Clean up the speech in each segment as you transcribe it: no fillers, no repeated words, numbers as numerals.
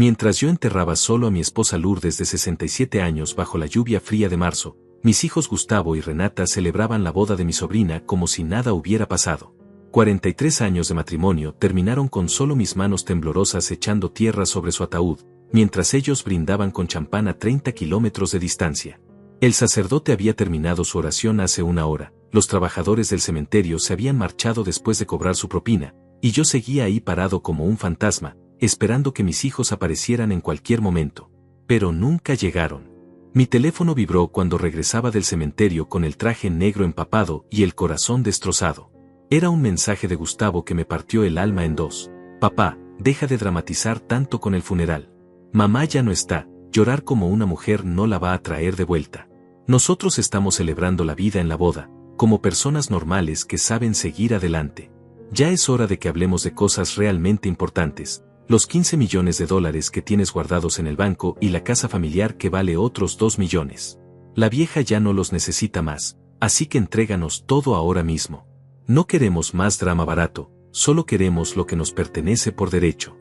Mientras yo enterraba solo a mi esposa Lourdes de 67 años bajo la lluvia fría de marzo, mis hijos Gustavo y Renata celebraban la boda de mi sobrina como si nada hubiera pasado. 43 años de matrimonio terminaron con solo mis manos temblorosas echando tierra sobre su ataúd, mientras ellos brindaban con champán a 30 kilómetros de distancia. El sacerdote había terminado su oración hace una hora, los trabajadores del cementerio se habían marchado después de cobrar su propina, y yo seguía ahí parado como un fantasma, esperando que mis hijos aparecieran en cualquier momento. Pero nunca llegaron. Mi teléfono vibró cuando regresaba del cementerio con el traje negro empapado y el corazón destrozado. Era un mensaje de Gustavo que me partió el alma en dos. Papá, deja de dramatizar tanto con el funeral. Mamá ya no está, llorar como una mujer no la va a traer de vuelta. Nosotros estamos celebrando la vida en la boda, como personas normales que saben seguir adelante. Ya es hora de que hablemos de cosas realmente importantes. Los 15 millones de dólares que tienes guardados en el banco y la casa familiar que vale otros 2 millones. La vieja ya no los necesita más, así que entréganos todo ahora mismo. No queremos más drama barato, solo queremos lo que nos pertenece por derecho.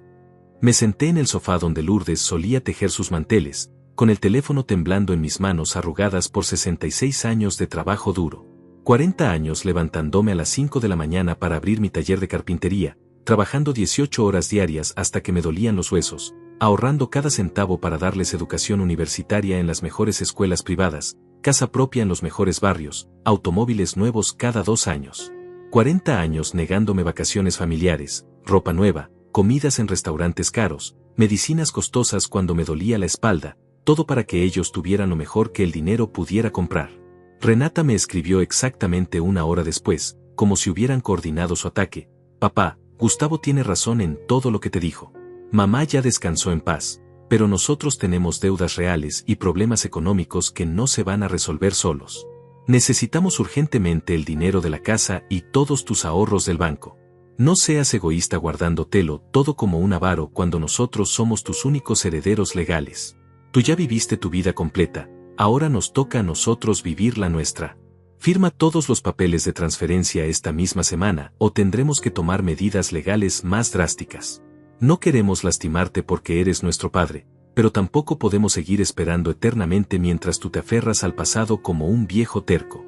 Me senté en el sofá donde Lourdes solía tejer sus manteles, con el teléfono temblando en mis manos arrugadas por 66 años de trabajo duro. 40 años levantándome a las 5 de la mañana para abrir mi taller de carpintería, trabajando 18 horas diarias hasta que me dolían los huesos, ahorrando cada centavo para darles educación universitaria en las mejores escuelas privadas, casa propia en los mejores barrios, automóviles nuevos cada 2 años. 40 años negándome vacaciones familiares, ropa nueva, comidas en restaurantes caros, medicinas costosas cuando me dolía la espalda, todo para que ellos tuvieran lo mejor que el dinero pudiera comprar. Renata me escribió exactamente una hora después, como si hubieran coordinado su ataque. Papá, Gustavo tiene razón en todo lo que te dijo. Mamá ya descansó en paz, pero nosotros tenemos deudas reales y problemas económicos que no se van a resolver solos. Necesitamos urgentemente el dinero de la casa y todos tus ahorros del banco. No seas egoísta guardándotelo todo como un avaro cuando nosotros somos tus únicos herederos legales. Tú ya viviste tu vida completa, ahora nos toca a nosotros vivir la nuestra. Firma todos los papeles de transferencia esta misma semana o tendremos que tomar medidas legales más drásticas. No queremos lastimarte porque eres nuestro padre, pero tampoco podemos seguir esperando eternamente mientras tú te aferras al pasado como un viejo terco.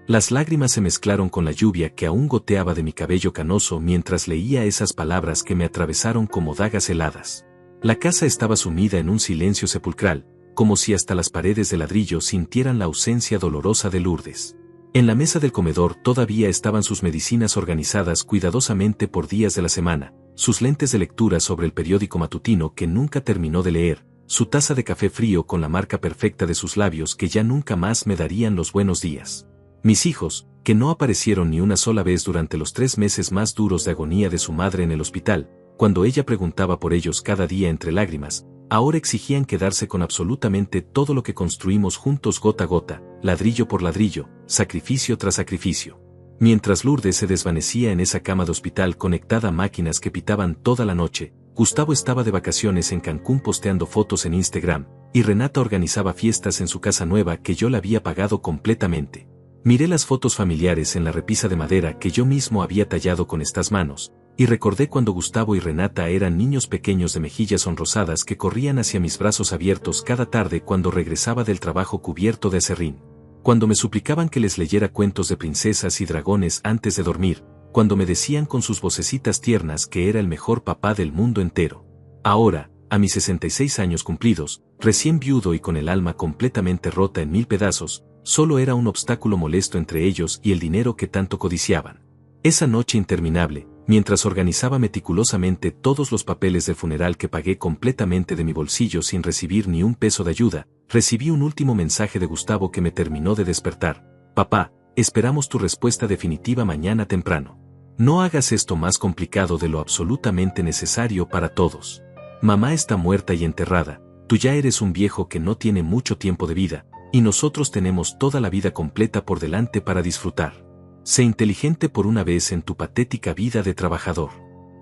Las lágrimas se mezclaron con la lluvia que aún goteaba de mi cabello canoso mientras leía esas palabras que me atravesaron como dagas heladas. La casa estaba sumida en un silencio sepulcral, como si hasta las paredes de ladrillo sintieran la ausencia dolorosa de Lourdes. En la mesa del comedor todavía estaban sus medicinas organizadas cuidadosamente por días de la semana, sus lentes de lectura sobre el periódico matutino que nunca terminó de leer, su taza de café frío con la marca perfecta de sus labios que ya nunca más me darían los buenos días. Mis hijos, que no aparecieron ni una sola vez durante los 3 meses más duros de agonía de su madre en el hospital, cuando ella preguntaba por ellos cada día entre lágrimas, ahora exigían quedarse con absolutamente todo lo que construimos juntos gota a gota, ladrillo por ladrillo, sacrificio tras sacrificio. Mientras Lourdes se desvanecía en esa cama de hospital conectada a máquinas que pitaban toda la noche, Gustavo estaba de vacaciones en Cancún posteando fotos en Instagram, y Renata organizaba fiestas en su casa nueva que yo la había pagado completamente. Miré las fotos familiares en la repisa de madera que yo mismo había tallado con estas manos, y recordé cuando Gustavo y Renata eran niños pequeños de mejillas sonrosadas que corrían hacia mis brazos abiertos cada tarde cuando regresaba del trabajo cubierto de aserrín. Cuando me suplicaban que les leyera cuentos de princesas y dragones antes de dormir, cuando me decían con sus vocecitas tiernas que era el mejor papá del mundo entero. Ahora, a mis 66 años cumplidos, recién viudo y con el alma completamente rota en 1000 pedazos, solo era un obstáculo molesto entre ellos y el dinero que tanto codiciaban. Esa noche interminable, mientras organizaba meticulosamente todos los papeles del funeral que pagué completamente de mi bolsillo sin recibir ni un peso de ayuda, recibí un último mensaje de Gustavo que me terminó de despertar. Papá, esperamos tu respuesta definitiva mañana temprano. No hagas esto más complicado de lo absolutamente necesario para todos. Mamá está muerta y enterrada, tú ya eres un viejo que no tiene mucho tiempo de vida, y nosotros tenemos toda la vida completa por delante para disfrutar. Sé inteligente por una vez en tu patética vida de trabajador.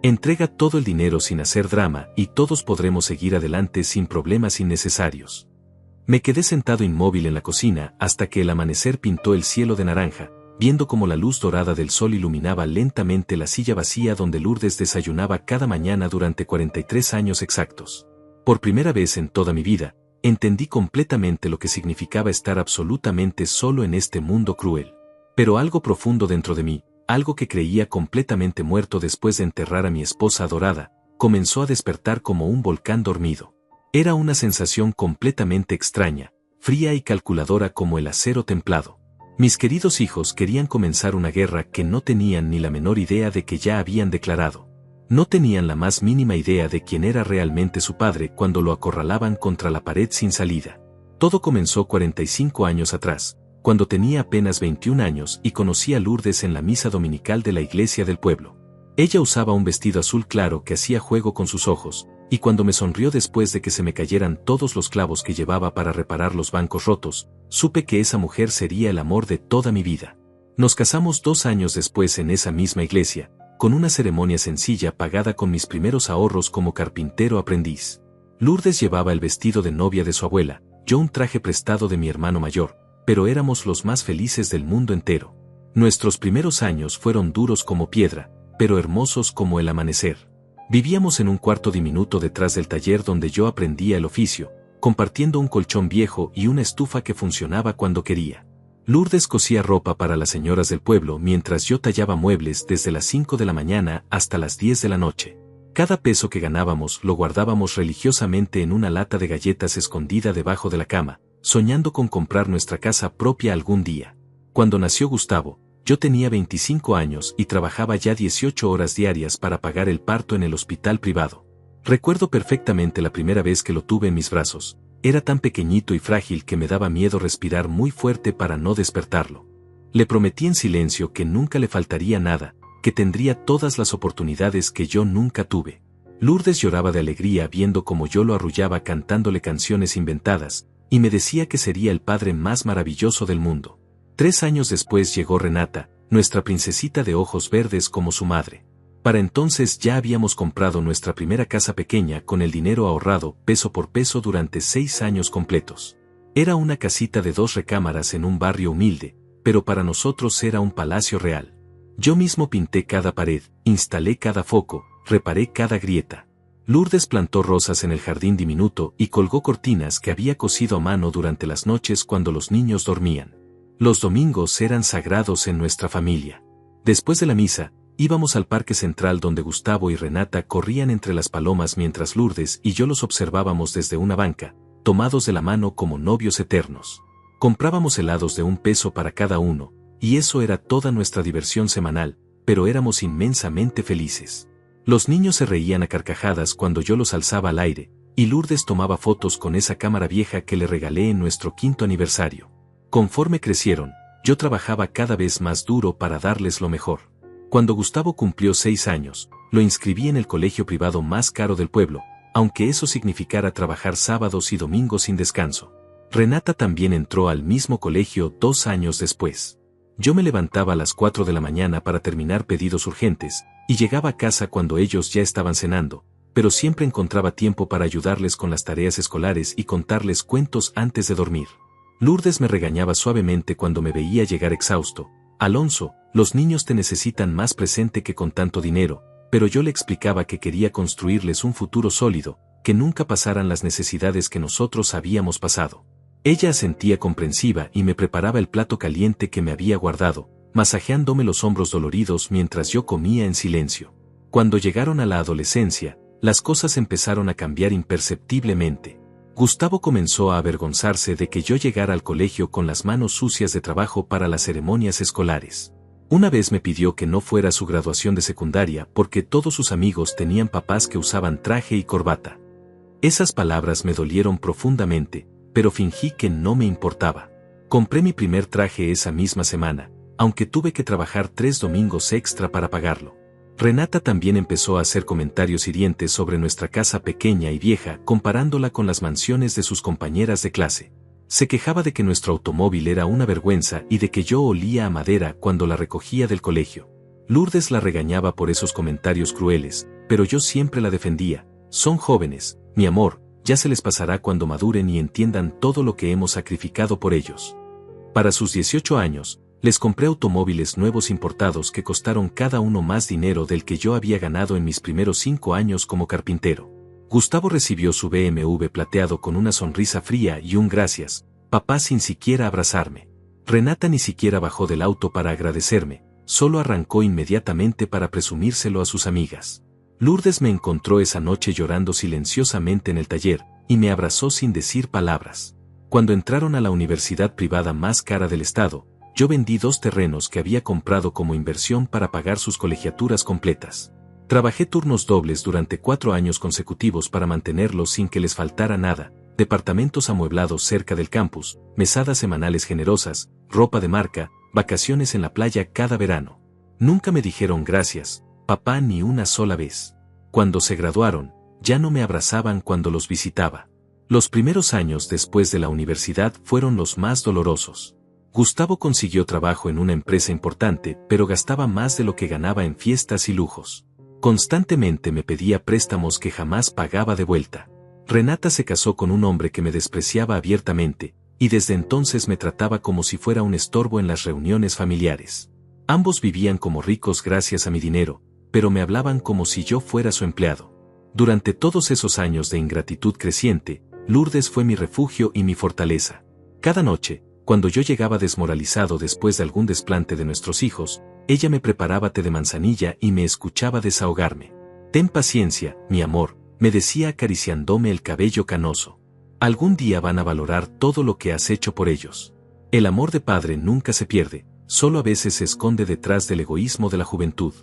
Entrega todo el dinero sin hacer drama y todos podremos seguir adelante sin problemas innecesarios. Me quedé sentado inmóvil en la cocina hasta que el amanecer pintó el cielo de naranja, viendo cómo la luz dorada del sol iluminaba lentamente la silla vacía donde Lourdes desayunaba cada mañana durante 43 años exactos. Por primera vez en toda mi vida, entendí completamente lo que significaba estar absolutamente solo en este mundo cruel. Pero algo profundo dentro de mí, algo que creía completamente muerto después de enterrar a mi esposa adorada, comenzó a despertar como un volcán dormido. Era una sensación completamente extraña, fría y calculadora como el acero templado. Mis queridos hijos querían comenzar una guerra que no tenían ni la menor idea de que ya habían declarado. No tenían la más mínima idea de quién era realmente su padre cuando lo acorralaban contra la pared sin salida. Todo comenzó 45 años atrás, cuando tenía apenas 21 años y conocí a Lourdes en la misa dominical de la iglesia del pueblo. Ella usaba un vestido azul claro que hacía juego con sus ojos, y cuando me sonrió después de que se me cayeran todos los clavos que llevaba para reparar los bancos rotos, supe que esa mujer sería el amor de toda mi vida. Nos casamos 2 años después en esa misma iglesia, con una ceremonia sencilla pagada con mis primeros ahorros como carpintero aprendiz. Lourdes llevaba el vestido de novia de su abuela, yo un traje prestado de mi hermano mayor, pero éramos los más felices del mundo entero. Nuestros primeros años fueron duros como piedra, pero hermosos como el amanecer. Vivíamos en un cuarto diminuto detrás del taller donde yo aprendía el oficio, compartiendo un colchón viejo y una estufa que funcionaba cuando quería. Lourdes cosía ropa para las señoras del pueblo mientras yo tallaba muebles desde las 5 de la mañana hasta las 10 de la noche. Cada peso que ganábamos lo guardábamos religiosamente en una lata de galletas escondida debajo de la cama, soñando con comprar nuestra casa propia algún día. Cuando nació Gustavo, yo tenía 25 años y trabajaba ya 18 horas diarias para pagar el parto en el hospital privado. Recuerdo perfectamente la primera vez que lo tuve en mis brazos. Era tan pequeñito y frágil que me daba miedo respirar muy fuerte para no despertarlo. Le prometí en silencio que nunca le faltaría nada, que tendría todas las oportunidades que yo nunca tuve. Lourdes lloraba de alegría viendo cómo yo lo arrullaba cantándole canciones inventadas, y me decía que sería el padre más maravilloso del mundo. 3 años después llegó Renata, nuestra princesita de ojos verdes como su madre. Para entonces ya habíamos comprado nuestra primera casa pequeña con el dinero ahorrado peso por peso durante 6 años completos. Era una casita de 2 recámaras en un barrio humilde, pero para nosotros era un palacio real. Yo mismo pinté cada pared, instalé cada foco, reparé cada grieta. Lourdes plantó rosas en el jardín diminuto y colgó cortinas que había cosido a mano durante las noches cuando los niños dormían. Los domingos eran sagrados en nuestra familia. Después de la misa, íbamos al parque central donde Gustavo y Renata corrían entre las palomas mientras Lourdes y yo los observábamos desde una banca, tomados de la mano como novios eternos. Comprábamos helados de 1 peso para cada uno, y eso era toda nuestra diversión semanal, pero éramos inmensamente felices. Los niños se reían a carcajadas cuando yo los alzaba al aire, y Lourdes tomaba fotos con esa cámara vieja que le regalé en nuestro 5º aniversario. Conforme crecieron, yo trabajaba cada vez más duro para darles lo mejor. Cuando Gustavo cumplió 6 años, lo inscribí en el colegio privado más caro del pueblo, aunque eso significara trabajar sábados y domingos sin descanso. Renata también entró al mismo colegio 2 años después. Yo me levantaba a las 4 de la mañana para terminar pedidos urgentes, y llegaba a casa cuando ellos ya estaban cenando, pero siempre encontraba tiempo para ayudarles con las tareas escolares y contarles cuentos antes de dormir. Lourdes me regañaba suavemente cuando me veía llegar exhausto. Alonso, los niños te necesitan más presente que con tanto dinero, pero yo le explicaba que quería construirles un futuro sólido, que nunca pasaran las necesidades que nosotros habíamos pasado. Ella asentía comprensiva y me preparaba el plato caliente que me había guardado, masajeándome los hombros doloridos mientras yo comía en silencio. Cuando llegaron a la adolescencia, las cosas empezaron a cambiar imperceptiblemente. Gustavo comenzó a avergonzarse de que yo llegara al colegio con las manos sucias de trabajo para las ceremonias escolares. Una vez me pidió que no fuera a su graduación de secundaria porque todos sus amigos tenían papás que usaban traje y corbata. Esas palabras me dolieron profundamente, pero fingí que no me importaba. Compré mi primer traje esa misma semana, aunque tuve que trabajar 3 domingos extra para pagarlo. Renata también empezó a hacer comentarios hirientes sobre nuestra casa pequeña y vieja, comparándola con las mansiones de sus compañeras de clase. Se quejaba de que nuestro automóvil era una vergüenza y de que yo olía a madera cuando la recogía del colegio. Lourdes la regañaba por esos comentarios crueles, pero yo siempre la defendía. Son jóvenes, mi amor, ya se les pasará cuando maduren y entiendan todo lo que hemos sacrificado por ellos. Para sus 18 años, les compré automóviles nuevos importados que costaron cada uno más dinero del que yo había ganado en mis primeros 5 años como carpintero. Gustavo recibió su BMW plateado con una sonrisa fría y un gracias, papá, sin siquiera abrazarme. Renata ni siquiera bajó del auto para agradecerme, solo arrancó inmediatamente para presumírselo a sus amigas. Lourdes me encontró esa noche llorando silenciosamente en el taller, y me abrazó sin decir palabras. Cuando entraron a la universidad privada más cara del estado, yo vendí 2 terrenos que había comprado como inversión para pagar sus colegiaturas completas. Trabajé turnos dobles durante 4 años consecutivos para mantenerlos sin que les faltara nada, departamentos amueblados cerca del campus, mesadas semanales generosas, ropa de marca, vacaciones en la playa cada verano. Nunca me dijeron gracias, papá, ni una sola vez. Cuando se graduaron, ya no me abrazaban cuando los visitaba. Los primeros años después de la universidad fueron los más dolorosos. Gustavo consiguió trabajo en una empresa importante, pero gastaba más de lo que ganaba en fiestas y lujos. Constantemente me pedía préstamos que jamás pagaba de vuelta. Renata se casó con un hombre que me despreciaba abiertamente, y desde entonces me trataba como si fuera un estorbo en las reuniones familiares. Ambos vivían como ricos gracias a mi dinero, pero me hablaban como si yo fuera su empleado. Durante todos esos años de ingratitud creciente, Lourdes fue mi refugio y mi fortaleza. Cada noche, cuando yo llegaba desmoralizado después de algún desplante de nuestros hijos, ella me preparaba té de manzanilla y me escuchaba desahogarme. Ten paciencia, mi amor, me decía acariciándome el cabello canoso. Algún día van a valorar todo lo que has hecho por ellos. El amor de padre nunca se pierde, solo a veces se esconde detrás del egoísmo de la juventud.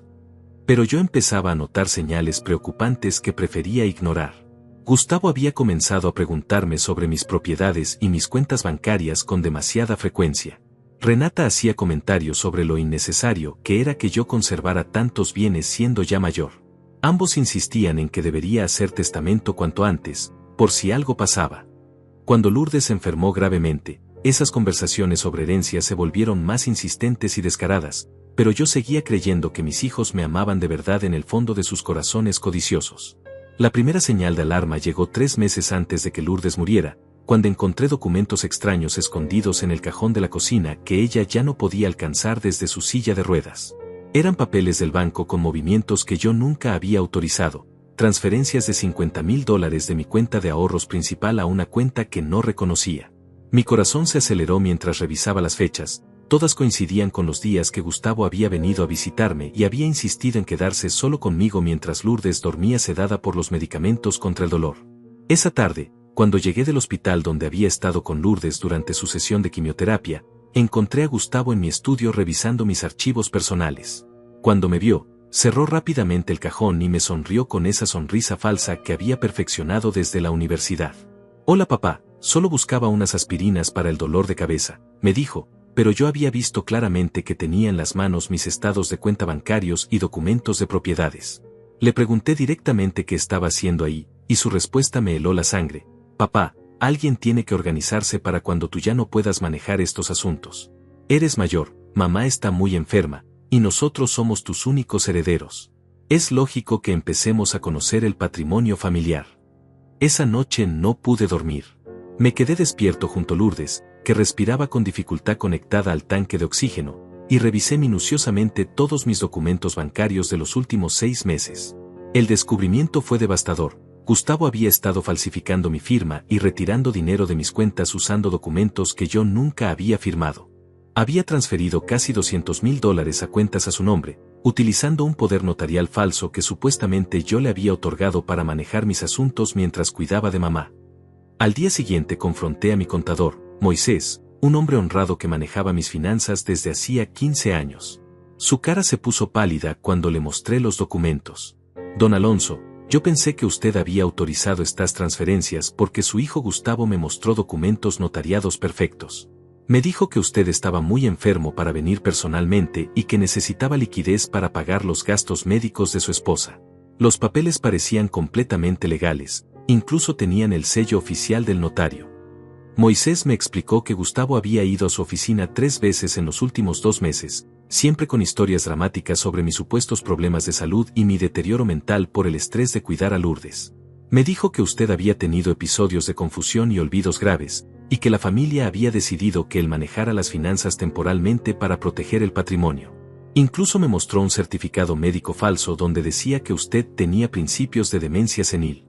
Pero yo empezaba a notar señales preocupantes que prefería ignorar. Gustavo había comenzado a preguntarme sobre mis propiedades y mis cuentas bancarias con demasiada frecuencia. Renata hacía comentarios sobre lo innecesario que era que yo conservara tantos bienes siendo ya mayor. Ambos insistían en que debería hacer testamento cuanto antes, por si algo pasaba. Cuando Lourdes se enfermó gravemente, esas conversaciones sobre herencia se volvieron más insistentes y descaradas, pero yo seguía creyendo que mis hijos me amaban de verdad en el fondo de sus corazones codiciosos. La primera señal de alarma llegó 3 meses antes de que Lourdes muriera, cuando encontré documentos extraños escondidos en el cajón de la cocina que ella ya no podía alcanzar desde su silla de ruedas. Eran papeles del banco con movimientos que yo nunca había autorizado, transferencias de $50,000 de mi cuenta de ahorros principal a una cuenta que no reconocía. Mi corazón se aceleró mientras revisaba las fechas, todas coincidían con los días que Gustavo había venido a visitarme y había insistido en quedarse solo conmigo mientras Lourdes dormía sedada por los medicamentos contra el dolor. Esa tarde, cuando llegué del hospital donde había estado con Lourdes durante su sesión de quimioterapia, encontré a Gustavo en mi estudio revisando mis archivos personales. Cuando me vio, cerró rápidamente el cajón y me sonrió con esa sonrisa falsa que había perfeccionado desde la universidad. Hola papá, solo buscaba unas aspirinas para el dolor de cabeza, me dijo, pero yo había visto claramente que tenía en las manos mis estados de cuenta bancarios y documentos de propiedades. Le pregunté directamente qué estaba haciendo ahí, y su respuesta me heló la sangre. Papá, alguien tiene que organizarse para cuando tú ya no puedas manejar estos asuntos. Eres mayor, mamá está muy enferma, y nosotros somos tus únicos herederos. Es lógico que empecemos a conocer el patrimonio familiar. Esa noche no pude dormir. Me quedé despierto junto a Lourdes, que respiraba con dificultad conectada al tanque de oxígeno, y revisé minuciosamente todos mis documentos bancarios de los últimos 6 meses. El descubrimiento fue devastador. Gustavo había estado falsificando mi firma y retirando dinero de mis cuentas usando documentos que yo nunca había firmado. Había transferido casi $200,000 a cuentas a su nombre, utilizando un poder notarial falso que supuestamente yo le había otorgado para manejar mis asuntos mientras cuidaba de mamá. Al día siguiente confronté a mi contador, Moisés, un hombre honrado que manejaba mis finanzas desde hacía 15 años. Su cara se puso pálida cuando le mostré los documentos. Don Alonso, yo pensé que usted había autorizado estas transferencias porque su hijo Gustavo me mostró documentos notariados perfectos. Me dijo que usted estaba muy enfermo para venir personalmente y que necesitaba liquidez para pagar los gastos médicos de su esposa. Los papeles parecían completamente legales, incluso tenían el sello oficial del notario. Moisés me explicó que Gustavo había ido a su oficina 3 veces en los últimos 2 meses, siempre con historias dramáticas sobre mis supuestos problemas de salud y mi deterioro mental por el estrés de cuidar a Lourdes. Me dijo que usted había tenido episodios de confusión y olvidos graves, y que la familia había decidido que él manejara las finanzas temporalmente para proteger el patrimonio. Incluso me mostró un certificado médico falso donde decía que usted tenía principios de demencia senil.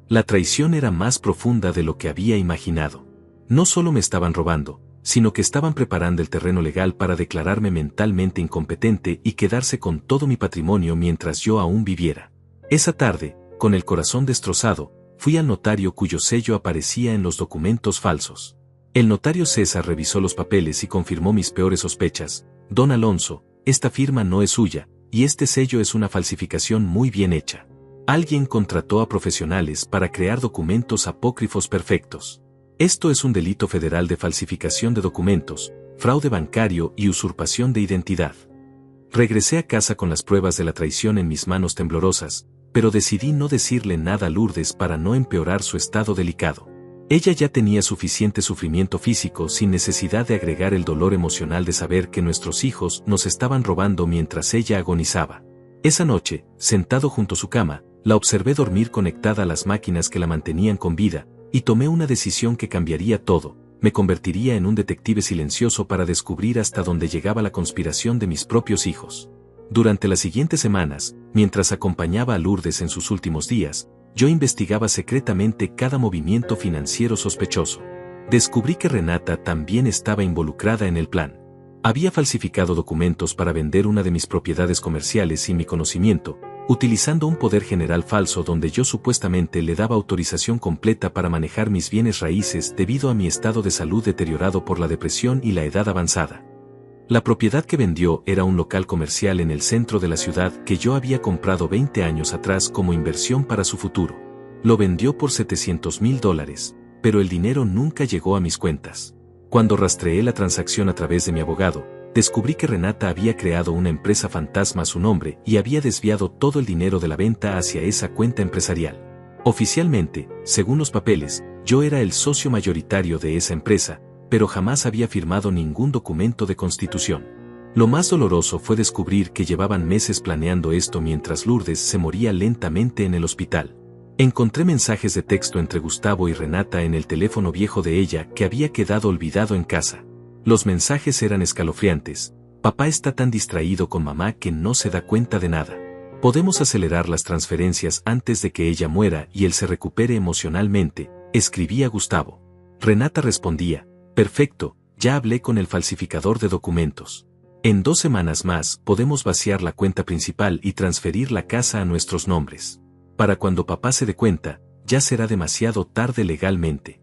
La traición era más profunda de lo que había imaginado. No solo me estaban robando, sino que estaban preparando el terreno legal para declararme mentalmente incompetente y quedarse con todo mi patrimonio mientras yo aún viviera. Esa tarde, con el corazón destrozado, fui al notario cuyo sello aparecía en los documentos falsos. El notario César revisó los papeles y confirmó mis peores sospechas. Don Alonso, esta firma no es suya, y este sello es una falsificación muy bien hecha. Alguien contrató a profesionales para crear documentos apócrifos perfectos. Esto es un delito federal de falsificación de documentos, fraude bancario y usurpación de identidad. Regresé a casa con las pruebas de la traición en mis manos temblorosas, pero decidí no decirle nada a Lourdes para no empeorar su estado delicado. Ella ya tenía suficiente sufrimiento físico sin necesidad de agregar el dolor emocional de saber que nuestros hijos nos estaban robando mientras ella agonizaba. Esa noche, sentado junto a su cama, la observé dormir conectada a las máquinas que la mantenían con vida, y tomé una decisión que cambiaría todo. Me convertiría en un detective silencioso para descubrir hasta dónde llegaba la conspiración de mis propios hijos. Durante las siguientes semanas, mientras acompañaba a Lourdes en sus últimos días, yo investigaba secretamente cada movimiento financiero sospechoso. Descubrí que Renata también estaba involucrada en el plan. Había falsificado documentos para vender una de mis propiedades comerciales sin mi conocimiento, utilizando un poder general falso donde yo supuestamente le daba autorización completa para manejar mis bienes raíces debido a mi estado de salud deteriorado por la depresión y la edad avanzada. La propiedad que vendió era un local comercial en el centro de la ciudad que yo había comprado 20 años atrás como inversión para su futuro. Lo vendió por $700,000, pero el dinero nunca llegó a mis cuentas. Cuando rastreé la transacción a través de mi abogado, descubrí que Renata había creado una empresa fantasma a su nombre y había desviado todo el dinero de la venta hacia esa cuenta empresarial. Oficialmente, según los papeles, yo era el socio mayoritario de esa empresa, pero jamás había firmado ningún documento de constitución. Lo más doloroso fue descubrir que llevaban meses planeando esto mientras Lourdes se moría lentamente en el hospital. Encontré mensajes de texto entre Gustavo y Renata en el teléfono viejo de ella que había quedado olvidado en casa. Los mensajes eran escalofriantes. Papá está tan distraído con mamá que no se da cuenta de nada. Podemos acelerar las transferencias antes de que ella muera y él se recupere emocionalmente, escribía Gustavo. Renata respondía, perfecto, ya hablé con el falsificador de documentos. En 2 semanas más podemos vaciar la cuenta principal y transferir la casa a nuestros nombres. Para cuando papá se dé cuenta, ya será demasiado tarde legalmente.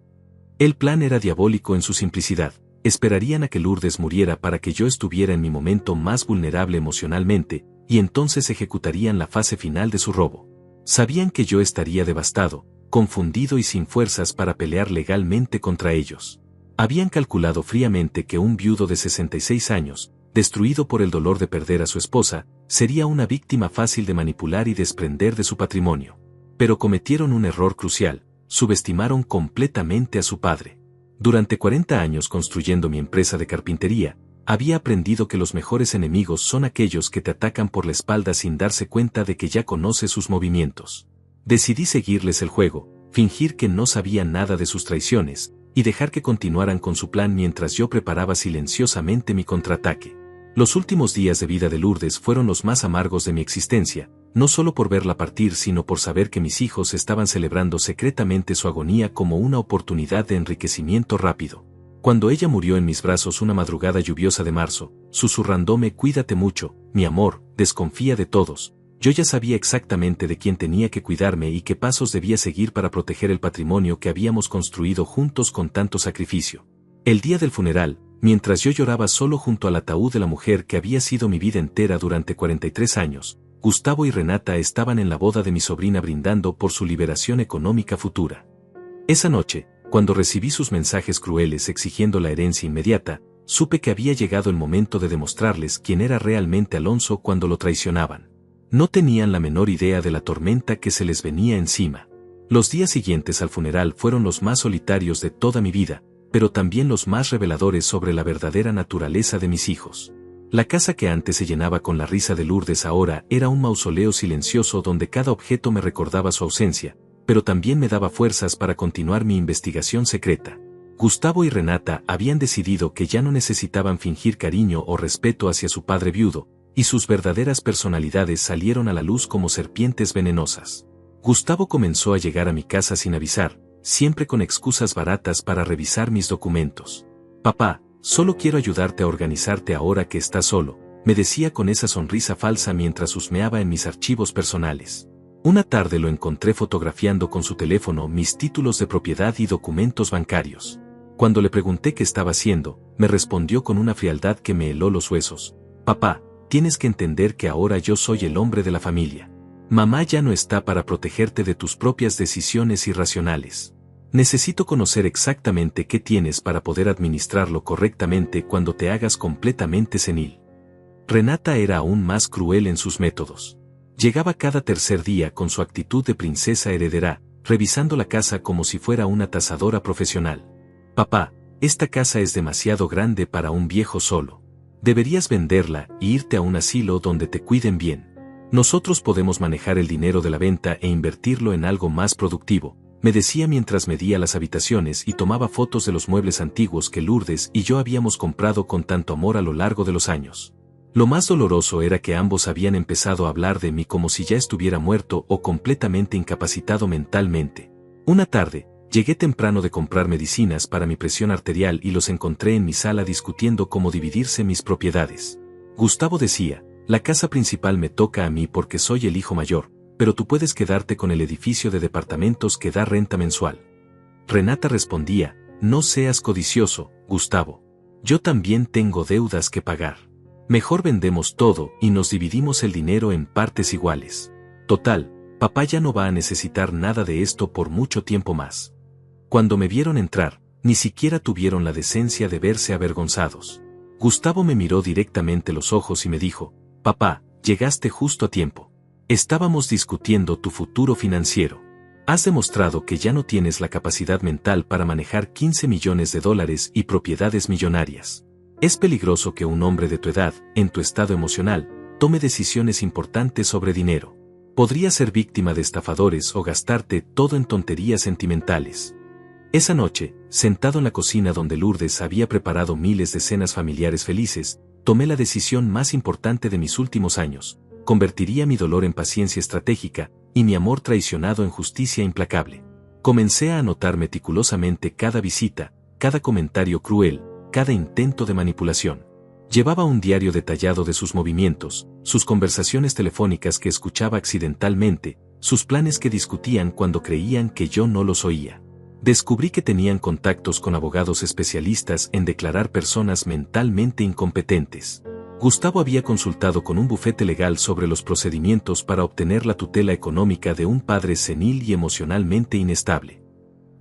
El plan era diabólico en su simplicidad. Esperarían a que Lourdes muriera para que yo estuviera en mi momento más vulnerable emocionalmente, y entonces ejecutarían la fase final de su robo. Sabían que yo estaría devastado, confundido y sin fuerzas para pelear legalmente contra ellos. Habían calculado fríamente que un viudo de 66 años, destruido por el dolor de perder a su esposa, sería una víctima fácil de manipular y desprender de su patrimonio. Pero cometieron un error crucial, subestimaron completamente a su padre. Durante 40 años construyendo mi empresa de carpintería, había aprendido que los mejores enemigos son aquellos que te atacan por la espalda sin darse cuenta de que ya conoces sus movimientos. Decidí seguirles el juego, fingir que no sabía nada de sus traiciones, y dejar que continuaran con su plan mientras yo preparaba silenciosamente mi contraataque. Los últimos días de vida de Lourdes fueron los más amargos de mi existencia, no solo por verla partir sino por saber que mis hijos estaban celebrando secretamente su agonía como una oportunidad de enriquecimiento rápido. Cuando ella murió en mis brazos una madrugada lluviosa de marzo, susurrándome cuídate mucho, mi amor, desconfía de todos, yo ya sabía exactamente de quién tenía que cuidarme y qué pasos debía seguir para proteger el patrimonio que habíamos construido juntos con tanto sacrificio. El día del funeral, mientras yo lloraba solo junto al ataúd de la mujer que había sido mi vida entera durante 43 años, Gustavo y Renata estaban en la boda de mi sobrina brindando por su liberación económica futura. Esa noche, cuando recibí sus mensajes crueles exigiendo la herencia inmediata, supe que había llegado el momento de demostrarles quién era realmente Alonso cuando lo traicionaban. No tenían la menor idea de la tormenta que se les venía encima. Los días siguientes al funeral fueron los más solitarios de toda mi vida, pero también los más reveladores sobre la verdadera naturaleza de mis hijos. La casa que antes se llenaba con la risa de Lourdes ahora era un mausoleo silencioso donde cada objeto me recordaba su ausencia, pero también me daba fuerzas para continuar mi investigación secreta. Gustavo y Renata habían decidido que ya no necesitaban fingir cariño o respeto hacia su padre viudo, y sus verdaderas personalidades salieron a la luz como serpientes venenosas. Gustavo comenzó a llegar a mi casa sin avisar, siempre con excusas baratas para revisar mis documentos. Papá, solo quiero ayudarte a organizarte ahora que estás solo, me decía con esa sonrisa falsa mientras husmeaba en mis archivos personales. Una tarde lo encontré fotografiando con su teléfono mis títulos de propiedad y documentos bancarios. Cuando le pregunté qué estaba haciendo, me respondió con una frialdad que me heló los huesos. Papá, tienes que entender que ahora yo soy el hombre de la familia. Mamá ya no está para protegerte de tus propias decisiones irracionales. Necesito conocer exactamente qué tienes para poder administrarlo correctamente cuando te hagas completamente senil. Renata era aún más cruel en sus métodos. Llegaba cada tercer día con su actitud de princesa heredera, revisando la casa como si fuera una tasadora profesional. Papá, esta casa es demasiado grande para un viejo solo. Deberías venderla e irte a un asilo donde te cuiden bien. Nosotros podemos manejar el dinero de la venta e invertirlo en algo más productivo, me decía mientras medía las habitaciones y tomaba fotos de los muebles antiguos que Lourdes y yo habíamos comprado con tanto amor a lo largo de los años. Lo más doloroso era que ambos habían empezado a hablar de mí como si ya estuviera muerto o completamente incapacitado mentalmente. Una tarde, llegué temprano de comprar medicinas para mi presión arterial y los encontré en mi sala discutiendo cómo dividirse mis propiedades. Gustavo decía, la casa principal me toca a mí porque soy el hijo mayor, pero tú puedes quedarte con el edificio de departamentos que da renta mensual. Renata respondía, no seas codicioso, Gustavo. Yo también tengo deudas que pagar. Mejor vendemos todo y nos dividimos el dinero en partes iguales. Total, papá ya no va a necesitar nada de esto por mucho tiempo más. Cuando me vieron entrar, ni siquiera tuvieron la decencia de verse avergonzados. Gustavo me miró directamente los ojos y me dijo, papá, llegaste justo a tiempo. Estábamos discutiendo tu futuro financiero. Has demostrado que ya no tienes la capacidad mental para manejar $15 millones y propiedades millonarias. Es peligroso que un hombre de tu edad, en tu estado emocional, tome decisiones importantes sobre dinero. Podrías ser víctima de estafadores o gastarte todo en tonterías sentimentales. Esa noche, sentado en la cocina donde Lourdes había preparado miles de cenas familiares felices, tomé la decisión más importante de mis últimos años. Convertiría mi dolor en paciencia estratégica, y mi amor traicionado en justicia implacable. Comencé a anotar meticulosamente cada visita, cada comentario cruel, cada intento de manipulación. Llevaba un diario detallado de sus movimientos, sus conversaciones telefónicas que escuchaba accidentalmente, sus planes que discutían cuando creían que yo no los oía. Descubrí que tenían contactos con abogados especialistas en declarar personas mentalmente incompetentes. Gustavo había consultado con un bufete legal sobre los procedimientos para obtener la tutela económica de un padre senil y emocionalmente inestable.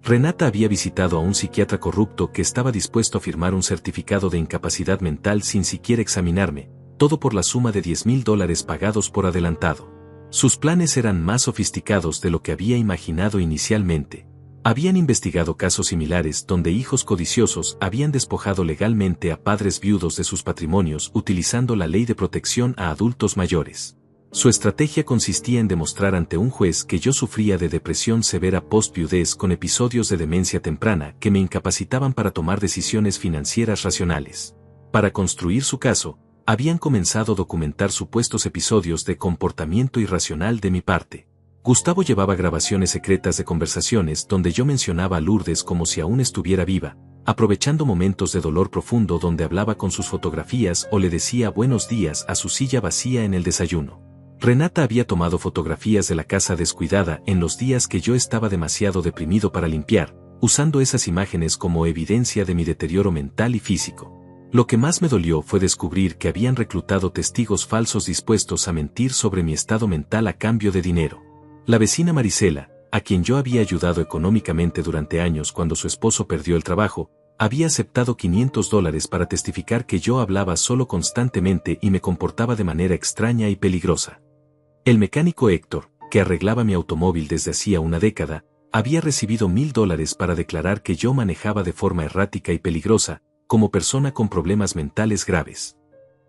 Renata había visitado a un psiquiatra corrupto que estaba dispuesto a firmar un certificado de incapacidad mental sin siquiera examinarme, todo por la suma de $10,000 pagados por adelantado. Sus planes eran más sofisticados de lo que había imaginado inicialmente. Habían investigado casos similares donde hijos codiciosos habían despojado legalmente a padres viudos de sus patrimonios utilizando la ley de protección a adultos mayores. Su estrategia consistía en demostrar ante un juez que yo sufría de depresión severa post-viudez con episodios de demencia temprana que me incapacitaban para tomar decisiones financieras racionales. Para construir su caso, habían comenzado a documentar supuestos episodios de comportamiento irracional de mi parte. Gustavo llevaba grabaciones secretas de conversaciones donde yo mencionaba a Lourdes como si aún estuviera viva, aprovechando momentos de dolor profundo donde hablaba con sus fotografías o le decía buenos días a su silla vacía en el desayuno. Renata había tomado fotografías de la casa descuidada en los días que yo estaba demasiado deprimido para limpiar, usando esas imágenes como evidencia de mi deterioro mental y físico. Lo que más me dolió fue descubrir que habían reclutado testigos falsos dispuestos a mentir sobre mi estado mental a cambio de dinero. La vecina Marisela, a quien yo había ayudado económicamente durante años cuando su esposo perdió el trabajo, había aceptado $500 para testificar que yo hablaba solo constantemente y me comportaba de manera extraña y peligrosa. El mecánico Héctor, que arreglaba mi automóvil desde hacía una década, había recibido $1,000 para declarar que yo manejaba de forma errática y peligrosa, como persona con problemas mentales graves.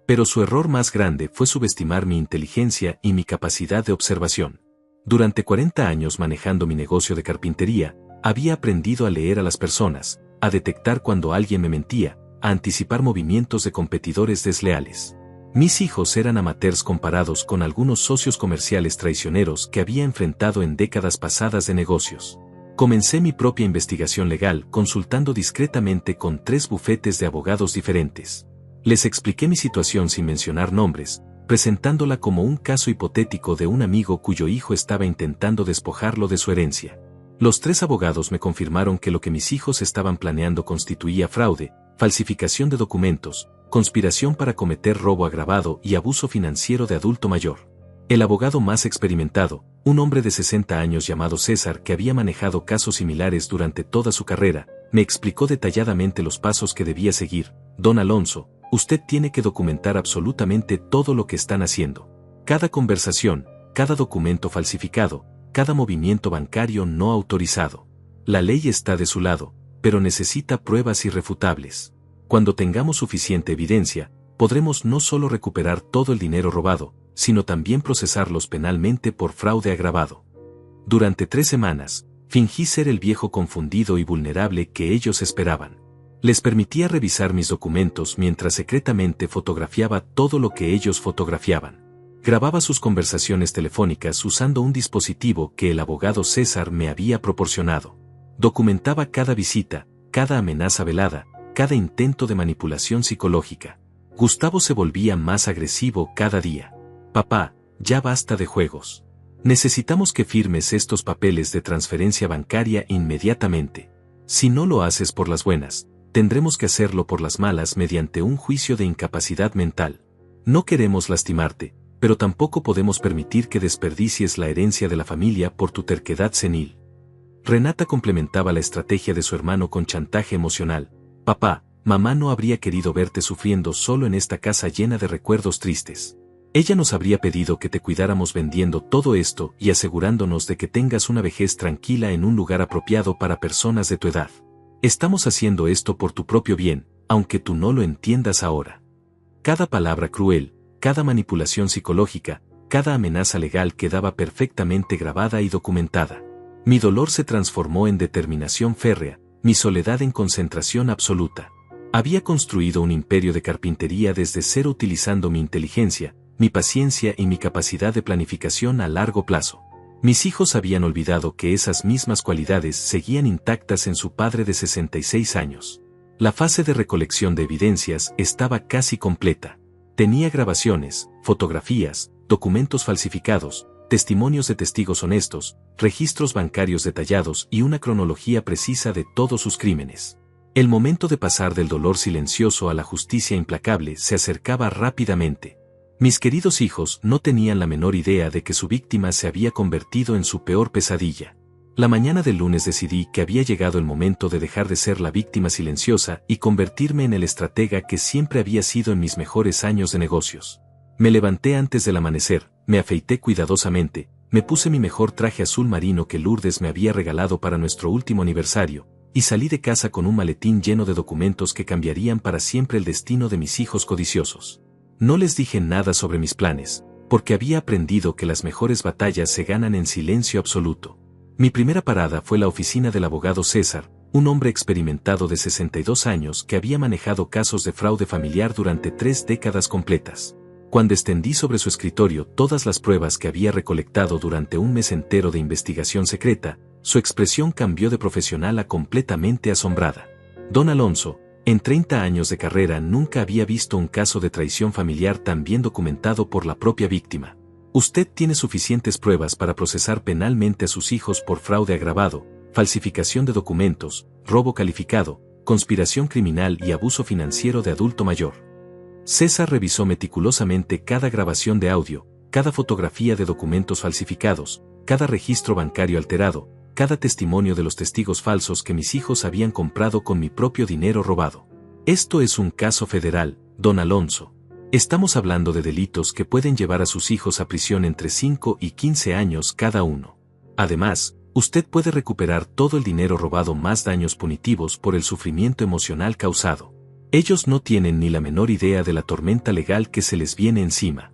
Pero su error más grande fue subestimar mi inteligencia y mi capacidad de observación. Durante 40 años manejando mi negocio de carpintería, había aprendido a leer a las personas, a detectar cuando alguien me mentía, a anticipar movimientos de competidores desleales. Mis hijos eran amateurs comparados con algunos socios comerciales traicioneros que había enfrentado en décadas pasadas de negocios. Comencé mi propia investigación legal consultando discretamente con 3 bufetes de abogados diferentes. Les expliqué mi situación sin mencionar nombres, presentándola como un caso hipotético de un amigo cuyo hijo estaba intentando despojarlo de su herencia. Los 3 abogados me confirmaron que lo que mis hijos estaban planeando constituía fraude, falsificación de documentos, conspiración para cometer robo agravado y abuso financiero de adulto mayor. El abogado más experimentado, un hombre de 60 años llamado César que había manejado casos similares durante toda su carrera, me explicó detalladamente los pasos que debía seguir. Don Alonso, usted tiene que documentar absolutamente todo lo que están haciendo. Cada conversación, cada documento falsificado, cada movimiento bancario no autorizado. La ley está de su lado, pero necesita pruebas irrefutables. Cuando tengamos suficiente evidencia, podremos no solo recuperar todo el dinero robado, sino también procesarlos penalmente por fraude agravado. Durante 3 semanas, fingí ser el viejo confundido y vulnerable que ellos esperaban. Les permitía revisar mis documentos mientras secretamente fotografiaba todo lo que ellos fotografiaban. Grababa sus conversaciones telefónicas usando un dispositivo que el abogado César me había proporcionado. Documentaba cada visita, cada amenaza velada, cada intento de manipulación psicológica. Gustavo se volvía más agresivo cada día. Papá, ya basta de juegos. Necesitamos que firmes estos papeles de transferencia bancaria inmediatamente. Si no lo haces por las buenas, tendremos que hacerlo por las malas mediante un juicio de incapacidad mental. No queremos lastimarte, pero tampoco podemos permitir que desperdicies la herencia de la familia por tu terquedad senil. Renata complementaba la estrategia de su hermano con chantaje emocional. Papá, mamá no habría querido verte sufriendo solo en esta casa llena de recuerdos tristes. Ella nos habría pedido que te cuidáramos vendiendo todo esto y asegurándonos de que tengas una vejez tranquila en un lugar apropiado para personas de tu edad. Estamos haciendo esto por tu propio bien, aunque tú no lo entiendas ahora. Cada palabra cruel, cada manipulación psicológica, cada amenaza legal quedaba perfectamente grabada y documentada. Mi dolor se transformó en determinación férrea, mi soledad en concentración absoluta. Había construido un imperio de carpintería desde cero utilizando mi inteligencia, mi paciencia y mi capacidad de planificación a largo plazo. Mis hijos habían olvidado que esas mismas cualidades seguían intactas en su padre de 66 años. La fase de recolección de evidencias estaba casi completa. Tenía grabaciones, fotografías, documentos falsificados, testimonios de testigos honestos, registros bancarios detallados y una cronología precisa de todos sus crímenes. El momento de pasar del dolor silencioso a la justicia implacable se acercaba rápidamente. Mis queridos hijos no tenían la menor idea de que su víctima se había convertido en su peor pesadilla. La mañana del lunes decidí que había llegado el momento de dejar de ser la víctima silenciosa y convertirme en el estratega que siempre había sido en mis mejores años de negocios. Me levanté antes del amanecer, me afeité cuidadosamente, me puse mi mejor traje azul marino que Lourdes me había regalado para nuestro último aniversario, y salí de casa con un maletín lleno de documentos que cambiarían para siempre el destino de mis hijos codiciosos. No les dije nada sobre mis planes, porque había aprendido que las mejores batallas se ganan en silencio absoluto. Mi primera parada fue la oficina del abogado César, un hombre experimentado de 62 años que había manejado casos de fraude familiar durante 3 décadas completas. Cuando extendí sobre su escritorio todas las pruebas que había recolectado durante un mes entero de investigación secreta, su expresión cambió de profesional a completamente asombrada. Don Alonso, en 30 años de carrera nunca había visto un caso de traición familiar tan bien documentado por la propia víctima. Usted tiene suficientes pruebas para procesar penalmente a sus hijos por fraude agravado, falsificación de documentos, robo calificado, conspiración criminal y abuso financiero de adulto mayor. César revisó meticulosamente cada grabación de audio, cada fotografía de documentos falsificados, cada registro bancario alterado, cada testimonio de los testigos falsos que mis hijos habían comprado con mi propio dinero robado. Esto es un caso federal, don Alonso. Estamos hablando de delitos que pueden llevar a sus hijos a prisión entre 5 y 15 años cada uno. Además, usted puede recuperar todo el dinero robado más daños punitivos por el sufrimiento emocional causado. Ellos no tienen ni la menor idea de la tormenta legal que se les viene encima.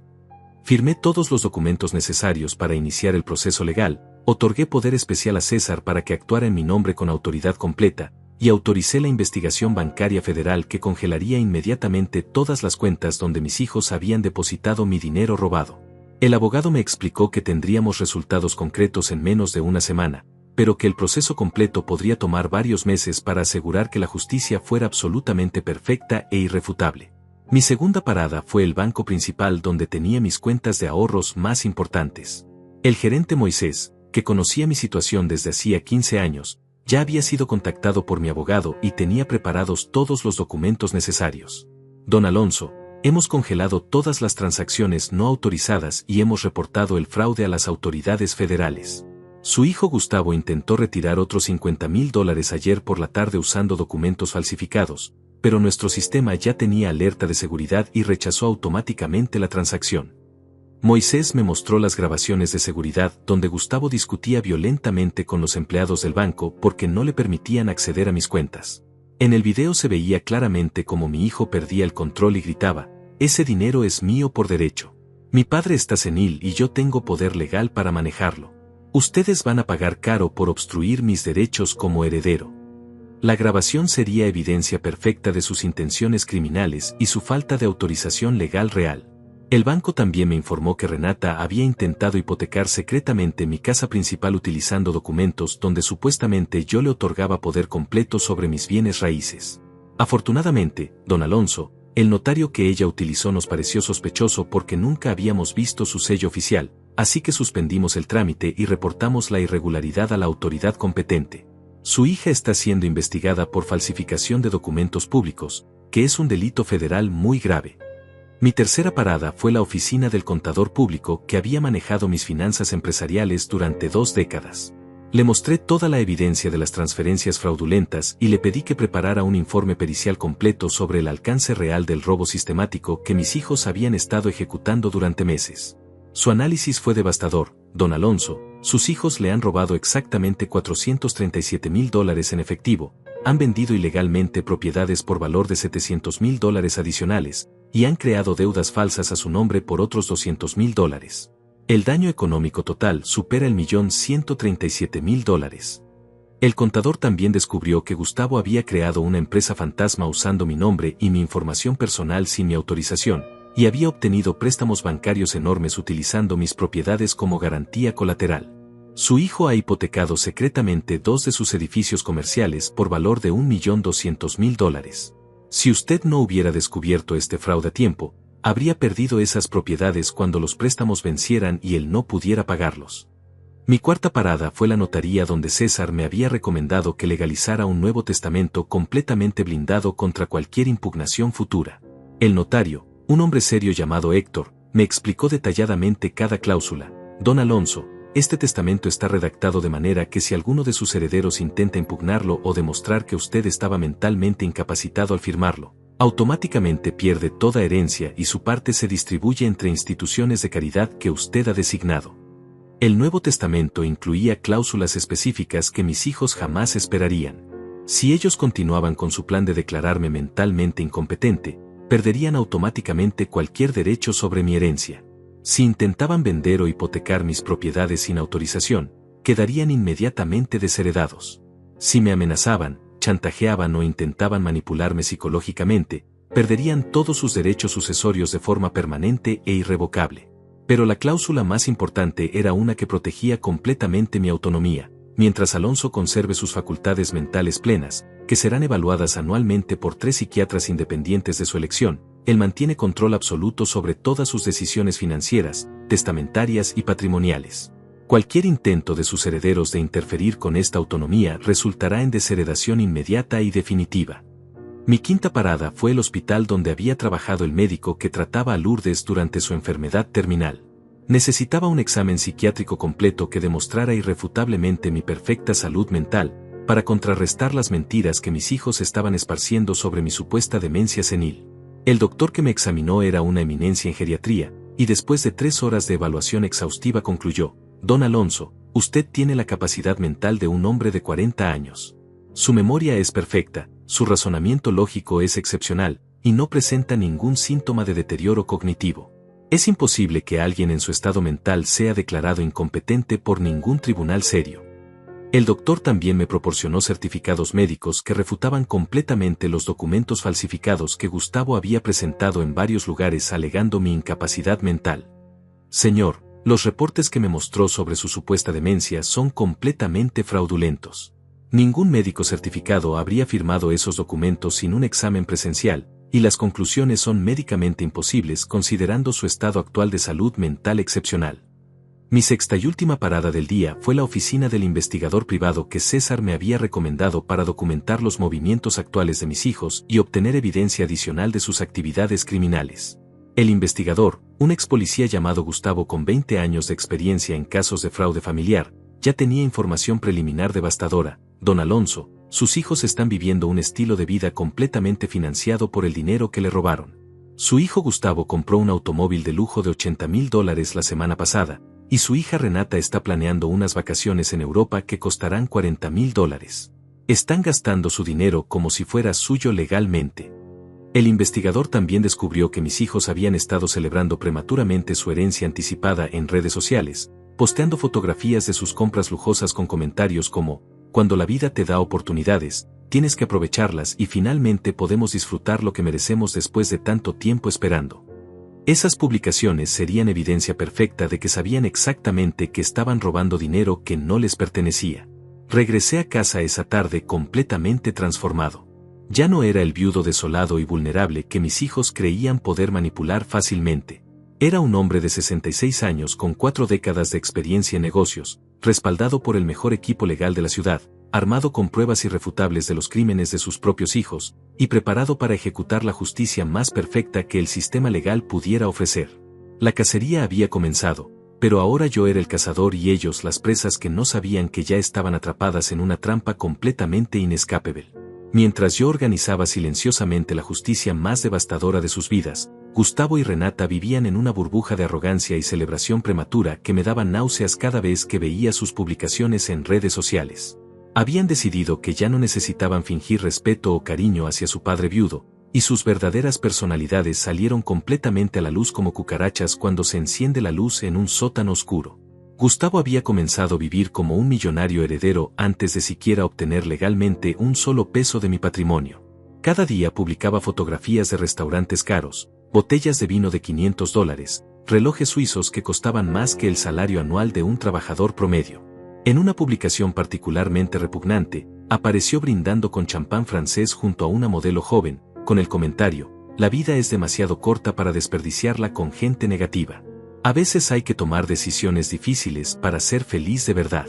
Firmé todos los documentos necesarios para iniciar el proceso legal, otorgué poder especial a César para que actuara en mi nombre con autoridad completa, y autoricé la investigación bancaria federal que congelaría inmediatamente todas las cuentas donde mis hijos habían depositado mi dinero robado. El abogado me explicó que tendríamos resultados concretos en menos de una semana, pero que el proceso completo podría tomar varios meses para asegurar que la justicia fuera absolutamente perfecta e irrefutable. Mi segunda parada fue el banco principal donde tenía mis cuentas de ahorros más importantes. El gerente Moisés, que conocía mi situación desde hacía 15 años, ya había sido contactado por mi abogado y tenía preparados todos los documentos necesarios. Don Alonso, hemos congelado todas las transacciones no autorizadas y hemos reportado el fraude a las autoridades federales. Su hijo Gustavo intentó retirar otros $50,000 ayer por la tarde usando documentos falsificados, pero nuestro sistema ya tenía alerta de seguridad y rechazó automáticamente la transacción. Moisés me mostró las grabaciones de seguridad donde Gustavo discutía violentamente con los empleados del banco porque no le permitían acceder a mis cuentas. En el video se veía claramente cómo mi hijo perdía el control y gritaba: «Ese dinero es mío por derecho. Mi padre está senil y yo tengo poder legal para manejarlo. Ustedes van a pagar caro por obstruir mis derechos como heredero». La grabación sería evidencia perfecta de sus intenciones criminales y su falta de autorización legal real. El banco también me informó que Renata había intentado hipotecar secretamente mi casa principal utilizando documentos donde supuestamente yo le otorgaba poder completo sobre mis bienes raíces. Afortunadamente, don Alonso, el notario que ella utilizó nos pareció sospechoso porque nunca habíamos visto su sello oficial, así que suspendimos el trámite y reportamos la irregularidad a la autoridad competente. Su hija está siendo investigada por falsificación de documentos públicos, que es un delito federal muy grave. Mi tercera parada fue la oficina del contador público que había manejado mis finanzas empresariales durante 2 décadas. Le mostré toda la evidencia de las transferencias fraudulentas y le pedí que preparara un informe pericial completo sobre el alcance real del robo sistemático que mis hijos habían estado ejecutando durante meses. Su análisis fue devastador, don Alonso. Sus hijos le han robado exactamente $437,000 en efectivo, han vendido ilegalmente propiedades por valor de $700,000 adicionales, y han creado deudas falsas a su nombre por otros $200,000. El daño económico total supera el $1.137.000. El contador también descubrió que Gustavo había creado una empresa fantasma usando mi nombre y mi información personal sin mi autorización, y había obtenido préstamos bancarios enormes utilizando mis propiedades como garantía colateral. Su hijo ha hipotecado secretamente 2 de sus edificios comerciales por valor de $1.200.000. Si usted no hubiera descubierto este fraude a tiempo, habría perdido esas propiedades cuando los préstamos vencieran y él no pudiera pagarlos. Mi cuarta parada fue la notaría donde César me había recomendado que legalizara un nuevo testamento completamente blindado contra cualquier impugnación futura. El notario, un hombre serio llamado Héctor, me explicó detalladamente cada cláusula. Don Alonso, este testamento está redactado de manera que si alguno de sus herederos intenta impugnarlo o demostrar que usted estaba mentalmente incapacitado al firmarlo, automáticamente pierde toda herencia y su parte se distribuye entre instituciones de caridad que usted ha designado. El nuevo testamento incluía cláusulas específicas que mis hijos jamás esperarían. Si ellos continuaban con su plan de declararme mentalmente incompetente, perderían automáticamente cualquier derecho sobre mi herencia. Si intentaban vender o hipotecar mis propiedades sin autorización, quedarían inmediatamente desheredados. Si me amenazaban, chantajeaban o intentaban manipularme psicológicamente, perderían todos sus derechos sucesorios de forma permanente e irrevocable. Pero la cláusula más importante era una que protegía completamente mi autonomía, mientras Alonso conserve sus facultades mentales plenas, que serán evaluadas anualmente por 3 psiquiatras independientes de su elección. Él mantiene control absoluto sobre todas sus decisiones financieras, testamentarias y patrimoniales. Cualquier intento de sus herederos de interferir con esta autonomía resultará en desheredación inmediata y definitiva. Mi quinta parada fue el hospital donde había trabajado el médico que trataba a Lourdes durante su enfermedad terminal. Necesitaba un examen psiquiátrico completo que demostrara irrefutablemente mi perfecta salud mental, para contrarrestar las mentiras que mis hijos estaban esparciendo sobre mi supuesta demencia senil. El doctor que me examinó era una eminencia en geriatría, y después de 3 horas de evaluación exhaustiva concluyó: Don Alonso, usted tiene la capacidad mental de un hombre de 40 años. Su memoria es perfecta, su razonamiento lógico es excepcional, y no presenta ningún síntoma de deterioro cognitivo. Es imposible que alguien en su estado mental sea declarado incompetente por ningún tribunal serio. El doctor también me proporcionó certificados médicos que refutaban completamente los documentos falsificados que Gustavo había presentado en varios lugares alegando mi incapacidad mental. Señor, los reportes que me mostró sobre su supuesta demencia son completamente fraudulentos. Ningún médico certificado habría firmado esos documentos sin un examen presencial, y las conclusiones son médicamente imposibles considerando su estado actual de salud mental excepcional. Mi sexta y última parada del día fue la oficina del investigador privado que César me había recomendado para documentar los movimientos actuales de mis hijos y obtener evidencia adicional de sus actividades criminales. El investigador, un ex policía llamado Gustavo con 20 años de experiencia en casos de fraude familiar, ya tenía información preliminar devastadora. Don Alonso, sus hijos están viviendo un estilo de vida completamente financiado por el dinero que le robaron. Su hijo Gustavo compró un automóvil de lujo de $80,000 la semana pasada, y su hija Renata está planeando unas vacaciones en Europa que costarán $40,000. Están gastando su dinero como si fuera suyo legalmente. El investigador también descubrió que mis hijos habían estado celebrando prematuramente su herencia anticipada en redes sociales, posteando fotografías de sus compras lujosas con comentarios como, cuando la vida te da oportunidades, tienes que aprovecharlas y finalmente podemos disfrutar lo que merecemos después de tanto tiempo esperando. Esas publicaciones serían evidencia perfecta de que sabían exactamente que estaban robando dinero que no les pertenecía. Regresé a casa esa tarde completamente transformado. Ya no era el viudo desolado y vulnerable que mis hijos creían poder manipular fácilmente. Era un hombre de 66 años con 4 décadas de experiencia en negocios, respaldado por el mejor equipo legal de la ciudad, armado con pruebas irrefutables de los crímenes de sus propios hijos, y preparado para ejecutar la justicia más perfecta que el sistema legal pudiera ofrecer. La cacería había comenzado, pero ahora yo era el cazador y ellos las presas que no sabían que ya estaban atrapadas en una trampa completamente inescapable. Mientras yo organizaba silenciosamente la justicia más devastadora de sus vidas, Gustavo y Renata vivían en una burbuja de arrogancia y celebración prematura que me daba náuseas cada vez que veía sus publicaciones en redes sociales. Habían decidido que ya no necesitaban fingir respeto o cariño hacia su padre viudo, y sus verdaderas personalidades salieron completamente a la luz como cucarachas cuando se enciende la luz en un sótano oscuro. Gustavo había comenzado a vivir como un millonario heredero antes de siquiera obtener legalmente un solo peso de mi patrimonio. Cada día publicaba fotografías de restaurantes caros, botellas de vino de $500, relojes suizos que costaban más que el salario anual de un trabajador promedio. En una publicación particularmente repugnante, apareció brindando con champán francés junto a una modelo joven, con el comentario, la vida es demasiado corta para desperdiciarla con gente negativa. A veces hay que tomar decisiones difíciles para ser feliz de verdad.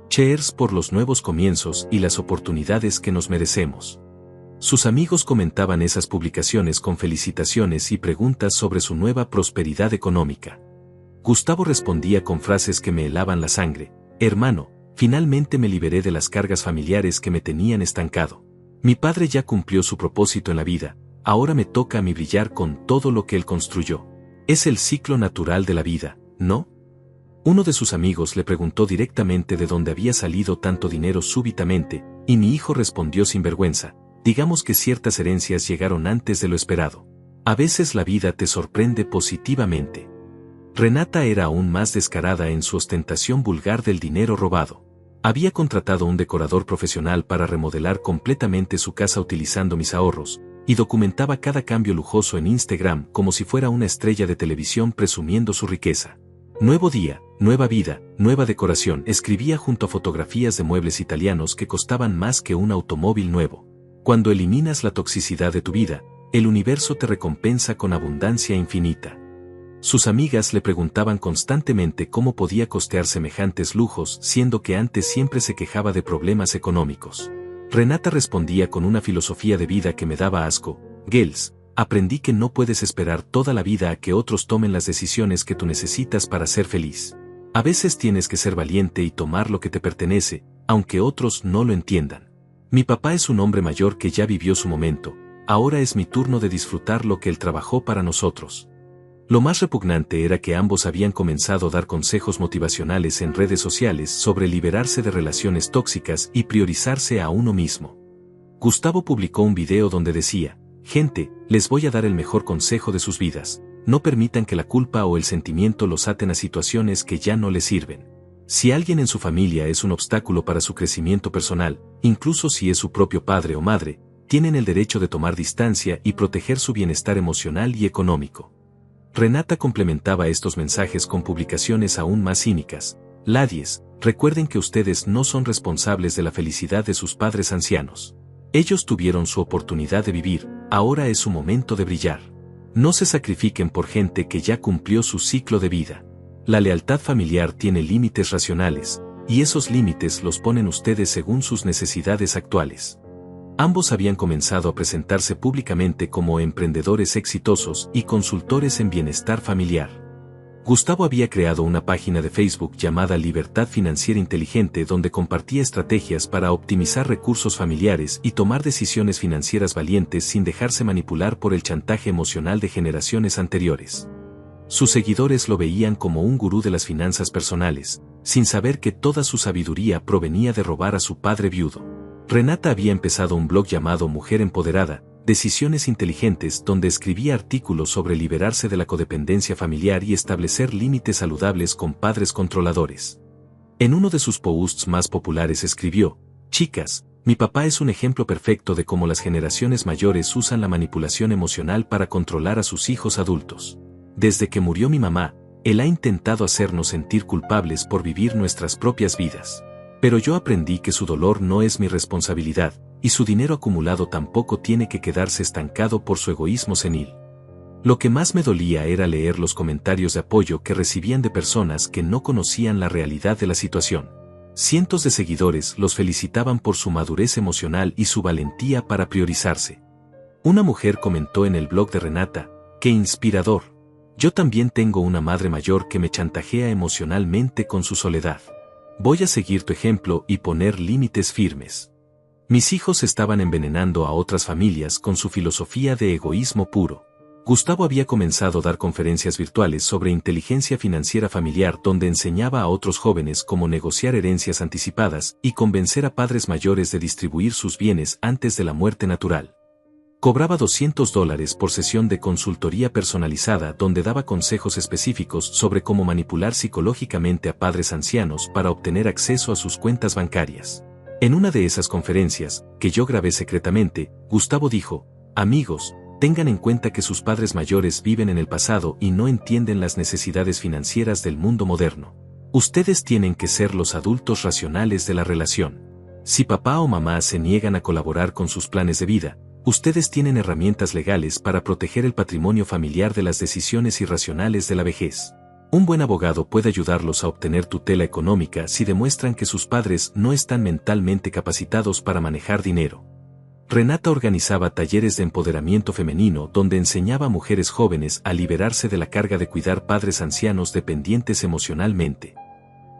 Cheers por los nuevos comienzos y las oportunidades que nos merecemos. Sus amigos comentaban esas publicaciones con felicitaciones y preguntas sobre su nueva prosperidad económica. Gustavo respondía con frases que me helaban la sangre. Hermano, finalmente me liberé de las cargas familiares que me tenían estancado. Mi padre ya cumplió su propósito en la vida, ahora me toca a mí brillar con todo lo que él construyó. Es el ciclo natural de la vida, ¿no? Uno de sus amigos le preguntó directamente de dónde había salido tanto dinero súbitamente, y mi hijo respondió sin vergüenza, digamos que ciertas herencias llegaron antes de lo esperado. A veces la vida te sorprende positivamente. Renata era aún más descarada en su ostentación vulgar del dinero robado. Había contratado un decorador profesional para remodelar completamente su casa utilizando mis ahorros, y documentaba cada cambio lujoso en Instagram como si fuera una estrella de televisión presumiendo su riqueza. Nuevo día, nueva vida, nueva decoración, escribía junto a fotografías de muebles italianos que costaban más que un automóvil nuevo. Cuando eliminas la toxicidad de tu vida, el universo te recompensa con abundancia infinita. Sus amigas le preguntaban constantemente cómo podía costear semejantes lujos, siendo que antes siempre se quejaba de problemas económicos. Renata respondía con una filosofía de vida que me daba asco: Girls, aprendí que no puedes esperar toda la vida a que otros tomen las decisiones que tú necesitas para ser feliz. A veces tienes que ser valiente y tomar lo que te pertenece, aunque otros no lo entiendan. Mi papá es un hombre mayor que ya vivió su momento, ahora es mi turno de disfrutar lo que él trabajó para nosotros. Lo más repugnante era que ambos habían comenzado a dar consejos motivacionales en redes sociales sobre liberarse de relaciones tóxicas y priorizarse a uno mismo. Gustavo publicó un video donde decía: gente, les voy a dar el mejor consejo de sus vidas, no permitan que la culpa o el sentimiento los aten a situaciones que ya no les sirven. Si alguien en su familia es un obstáculo para su crecimiento personal, incluso si es su propio padre o madre, tienen el derecho de tomar distancia y proteger su bienestar emocional y económico. Renata complementaba estos mensajes con publicaciones aún más cínicas. Ladies, recuerden que ustedes no son responsables de la felicidad de sus padres ancianos. Ellos tuvieron su oportunidad de vivir, ahora es su momento de brillar. No se sacrifiquen por gente que ya cumplió su ciclo de vida. La lealtad familiar tiene límites racionales, y esos límites los ponen ustedes según sus necesidades actuales. Ambos habían comenzado a presentarse públicamente como emprendedores exitosos y consultores en bienestar familiar. Gustavo había creado una página de Facebook llamada Libertad Financiera Inteligente donde compartía estrategias para optimizar recursos familiares y tomar decisiones financieras valientes sin dejarse manipular por el chantaje emocional de generaciones anteriores. Sus seguidores lo veían como un gurú de las finanzas personales, sin saber que toda su sabiduría provenía de robar a su padre viudo. Renata había empezado un blog llamado Mujer Empoderada, Decisiones Inteligentes, donde escribía artículos sobre liberarse de la codependencia familiar y establecer límites saludables con padres controladores. En uno de sus posts más populares escribió: "Chicas, mi papá es un ejemplo perfecto de cómo las generaciones mayores usan la manipulación emocional para controlar a sus hijos adultos. Desde que murió mi mamá, él ha intentado hacernos sentir culpables por vivir nuestras propias vidas. Pero yo aprendí que su dolor no es mi responsabilidad, y su dinero acumulado tampoco tiene que quedarse estancado por su egoísmo senil". Lo que más me dolía era leer los comentarios de apoyo que recibían de personas que no conocían la realidad de la situación. Cientos de seguidores los felicitaban por su madurez emocional y su valentía para priorizarse. Una mujer comentó en el blog de Renata: "Qué inspirador. Yo también tengo una madre mayor que me chantajea emocionalmente con su soledad. Voy a seguir tu ejemplo y poner límites firmes. Mis hijos estaban envenenando a otras familias con su filosofía de egoísmo puro". Gustavo había comenzado a dar conferencias virtuales sobre inteligencia financiera familiar donde enseñaba a otros jóvenes cómo negociar herencias anticipadas y convencer a padres mayores de distribuir sus bienes antes de la muerte natural. Cobraba $200 por sesión de consultoría personalizada donde daba consejos específicos sobre cómo manipular psicológicamente a padres ancianos para obtener acceso a sus cuentas bancarias. En una de esas conferencias, que yo grabé secretamente, Gustavo dijo: "Amigos, tengan en cuenta que sus padres mayores viven en el pasado y no entienden las necesidades financieras del mundo moderno. Ustedes tienen que ser los adultos racionales de la relación. Si papá o mamá se niegan a colaborar con sus planes de vida, ustedes tienen herramientas legales para proteger el patrimonio familiar de las decisiones irracionales de la vejez. Un buen abogado puede ayudarlos a obtener tutela económica si demuestran que sus padres no están mentalmente capacitados para manejar dinero". Renata organizaba talleres de empoderamiento femenino donde enseñaba a mujeres jóvenes a liberarse de la carga de cuidar padres ancianos dependientes emocionalmente.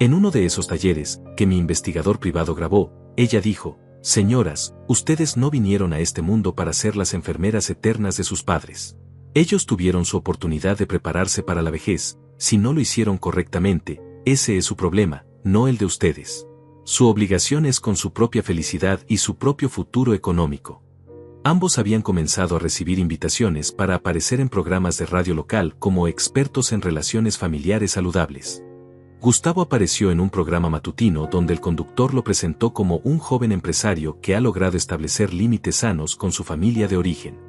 En uno de esos talleres, que mi investigador privado grabó, ella dijo: "Señoras, ustedes no vinieron a este mundo para ser las enfermeras eternas de sus padres. Ellos tuvieron su oportunidad de prepararse para la vejez. Si no lo hicieron correctamente, ese es su problema, no el de ustedes. Su obligación es con su propia felicidad y su propio futuro económico". Ambos habían comenzado a recibir invitaciones para aparecer en programas de radio local como expertos en relaciones familiares saludables. Gustavo apareció en un programa matutino donde el conductor lo presentó como un joven empresario que ha logrado establecer límites sanos con su familia de origen.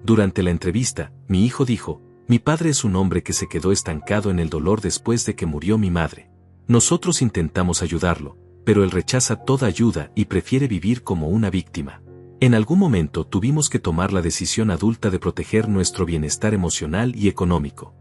Durante la entrevista, mi hijo dijo: "Mi padre es un hombre que se quedó estancado en el dolor después de que murió mi madre. Nosotros intentamos ayudarlo, pero él rechaza toda ayuda y prefiere vivir como una víctima. En algún momento tuvimos que tomar la decisión adulta de proteger nuestro bienestar emocional y económico.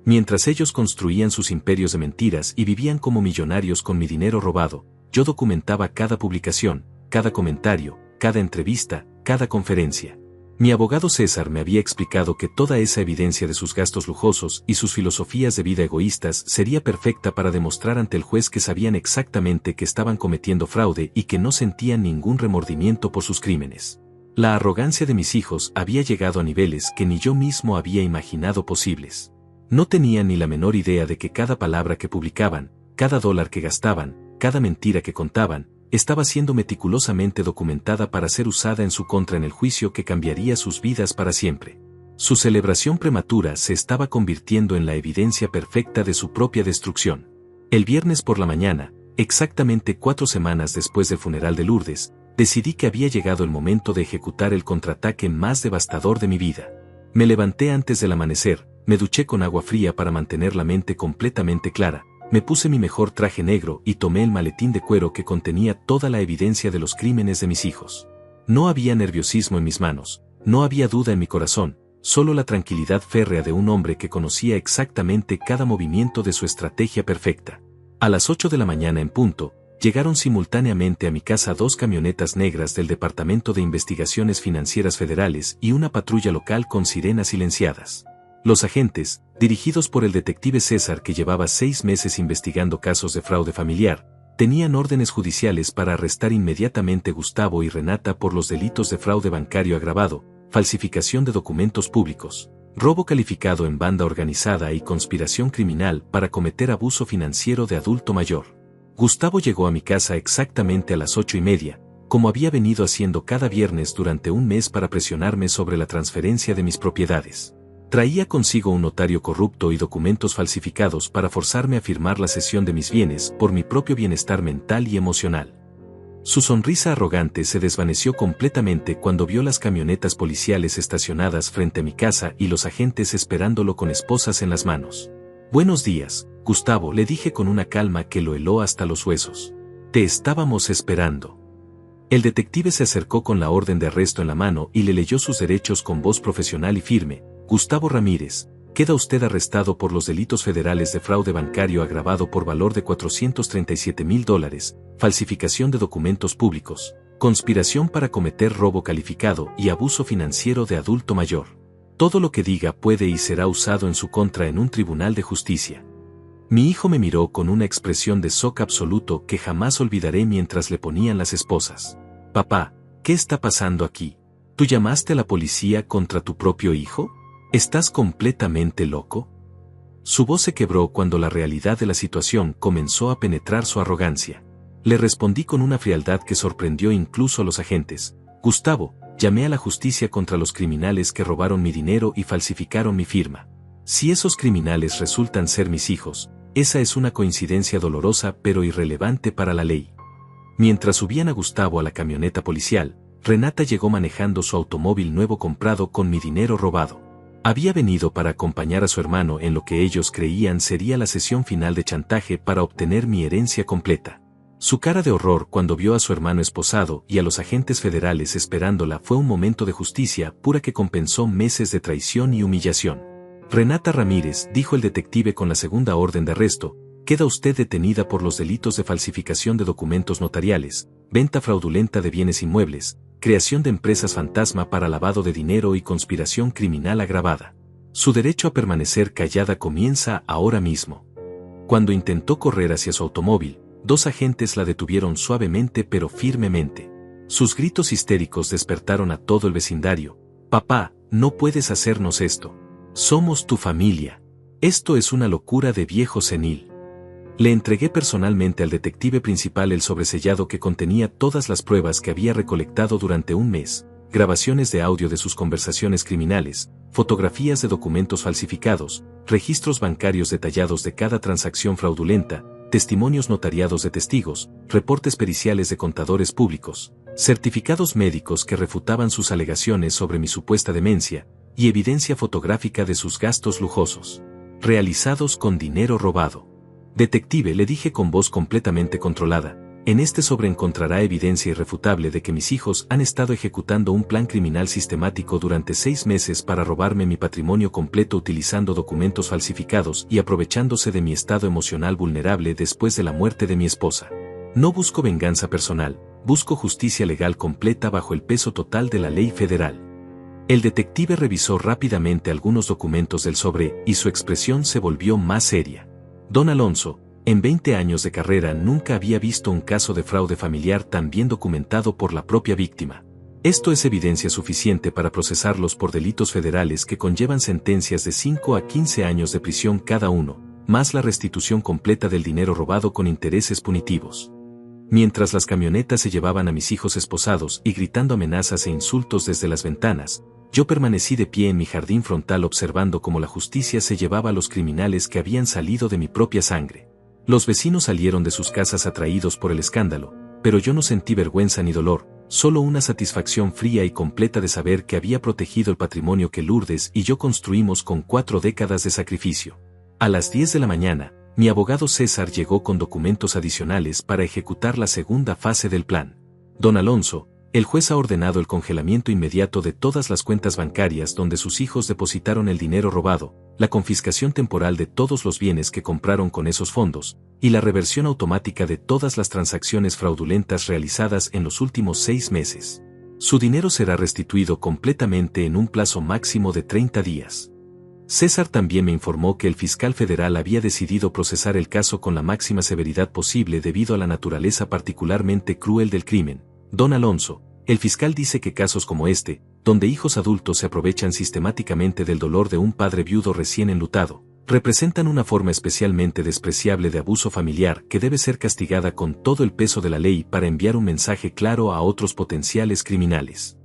Mientras ellos construían sus imperios de mentiras y vivían como millonarios con mi dinero robado, yo documentaba cada publicación, cada comentario, cada entrevista, cada conferencia. Mi abogado César me había explicado que toda esa evidencia de sus gastos lujosos y sus filosofías de vida egoístas sería perfecta para demostrar ante el juez que sabían exactamente que estaban cometiendo fraude y que no sentían ningún remordimiento por sus crímenes. La arrogancia de mis hijos había llegado a niveles que ni yo mismo había imaginado posibles. No tenían ni la menor idea de que cada palabra que publicaban, cada dólar que gastaban, cada mentira que contaban, estaba siendo meticulosamente documentada para ser usada en su contra en el juicio que cambiaría sus vidas para siempre. Su celebración prematura se estaba convirtiendo en la evidencia perfecta de su propia destrucción. El viernes por la mañana, exactamente 4 semanas después del funeral de Lourdes, decidí que había llegado el momento de ejecutar el contraataque más devastador de mi vida. Me levanté antes del amanecer, me duché con agua fría para mantener la mente completamente clara, me puse mi mejor traje negro y tomé el maletín de cuero que contenía toda la evidencia de los crímenes de mis hijos. No había nerviosismo en mis manos, no había duda en mi corazón, solo la tranquilidad férrea de un hombre que conocía exactamente cada movimiento de su estrategia perfecta. A las 8 de la mañana en punto, llegaron simultáneamente a mi casa 2 camionetas negras del Departamento de Investigaciones Financieras Federales y una patrulla local con sirenas silenciadas. Los agentes, dirigidos por el detective César que llevaba 6 meses investigando casos de fraude familiar, tenían órdenes judiciales para arrestar inmediatamente a Gustavo y Renata por los delitos de fraude bancario agravado, falsificación de documentos públicos, robo calificado en banda organizada y conspiración criminal para cometer abuso financiero de adulto mayor. Gustavo llegó a mi casa exactamente a las 8:30, como había venido haciendo cada viernes durante un mes para presionarme sobre la transferencia de mis propiedades. Traía consigo un notario corrupto y documentos falsificados para forzarme a firmar la cesión de mis bienes por mi propio bienestar mental y emocional. Su sonrisa arrogante se desvaneció completamente cuando vio las camionetas policiales estacionadas frente a mi casa y los agentes esperándolo con esposas en las manos. «Buenos días, Gustavo», le dije con una calma que lo heló hasta los huesos. «Te estábamos esperando». El detective se acercó con la orden de arresto en la mano y le leyó sus derechos con voz profesional y firme. «Gustavo Ramírez, queda usted arrestado por los delitos federales de fraude bancario agravado por valor de $437,000, falsificación de documentos públicos, conspiración para cometer robo calificado y abuso financiero de adulto mayor. Todo lo que diga puede y será usado en su contra en un tribunal de justicia». Mi hijo me miró con una expresión de shock absoluto que jamás olvidaré mientras le ponían las esposas. «Papá, ¿qué está pasando aquí? ¿Tú llamaste a la policía contra tu propio hijo? ¿Estás completamente loco?». Su voz se quebró cuando la realidad de la situación comenzó a penetrar su arrogancia. Le respondí con una frialdad que sorprendió incluso a los agentes. «Gustavo, llamé a la justicia contra los criminales que robaron mi dinero y falsificaron mi firma. Si esos criminales resultan ser mis hijos, esa es una coincidencia dolorosa pero irrelevante para la ley». Mientras subían a Gustavo a la camioneta policial, Renata llegó manejando su automóvil nuevo comprado con mi dinero robado. Había venido para acompañar a su hermano en lo que ellos creían sería la sesión final de chantaje para obtener mi herencia completa. Su cara de horror cuando vio a su hermano esposado y a los agentes federales esperándola fue un momento de justicia pura que compensó meses de traición y humillación. «Renata Ramírez», dijo el detective con la segunda orden de arresto, «queda usted detenida por los delitos de falsificación de documentos notariales, venta fraudulenta de bienes inmuebles, creación de empresas fantasma para lavado de dinero y conspiración criminal agravada. Su derecho a permanecer callada comienza ahora mismo». Cuando intentó correr hacia su automóvil, 2 agentes la detuvieron suavemente pero firmemente. Sus gritos histéricos despertaron a todo el vecindario. «Papá, no puedes hacernos esto. Somos tu familia. Esto es una locura de viejo senil». Le entregué personalmente al detective principal el sobresellado que contenía todas las pruebas que había recolectado durante un mes, grabaciones de audio de sus conversaciones criminales, fotografías de documentos falsificados, registros bancarios detallados de cada transacción fraudulenta, testimonios notariados de testigos, reportes periciales de contadores públicos, certificados médicos que refutaban sus alegaciones sobre mi supuesta demencia, y evidencia fotográfica de sus gastos lujosos, realizados con dinero robado. «Detective», le dije con voz completamente controlada, «en este sobre encontrará evidencia irrefutable de que mis hijos han estado ejecutando un plan criminal sistemático durante 6 meses para robarme mi patrimonio completo utilizando documentos falsificados y aprovechándose de mi estado emocional vulnerable después de la muerte de mi esposa. No busco venganza personal, busco justicia legal completa bajo el peso total de la ley federal». El detective revisó rápidamente algunos documentos del sobre y su expresión se volvió más seria. «Don Alonso, en 20 años de carrera nunca había visto un caso de fraude familiar tan bien documentado por la propia víctima. Esto es evidencia suficiente para procesarlos por delitos federales que conllevan sentencias de 5 a 15 años de prisión cada uno, más la restitución completa del dinero robado con intereses punitivos». Mientras las camionetas se llevaban a mis hijos esposados y gritando amenazas e insultos desde las ventanas, yo permanecí de pie en mi jardín frontal observando cómo la justicia se llevaba a los criminales que habían salido de mi propia sangre. Los vecinos salieron de sus casas atraídos por el escándalo, pero yo no sentí vergüenza ni dolor, solo una satisfacción fría y completa de saber que había protegido el patrimonio que Lourdes y yo construimos con 4 décadas de sacrificio. A las 10 de la mañana, mi abogado César llegó con documentos adicionales para ejecutar la segunda fase del plan. Don Alonso, el juez ha ordenado el congelamiento inmediato de todas las cuentas bancarias donde sus hijos depositaron el dinero robado, la confiscación temporal de todos los bienes que compraron con esos fondos, y la reversión automática de todas las transacciones fraudulentas realizadas en los últimos 6 meses. Su dinero será restituido completamente en un plazo máximo de 30 días. César también me informó que el fiscal federal había decidido procesar el caso con la máxima severidad posible debido a la naturaleza particularmente cruel del crimen. Don Alonso, el fiscal dice que casos como este, donde hijos adultos se aprovechan sistemáticamente del dolor de un padre viudo recién enlutado, representan una forma especialmente despreciable de abuso familiar que debe ser castigada con todo el peso de la ley para enviar un mensaje claro a otros potenciales criminales.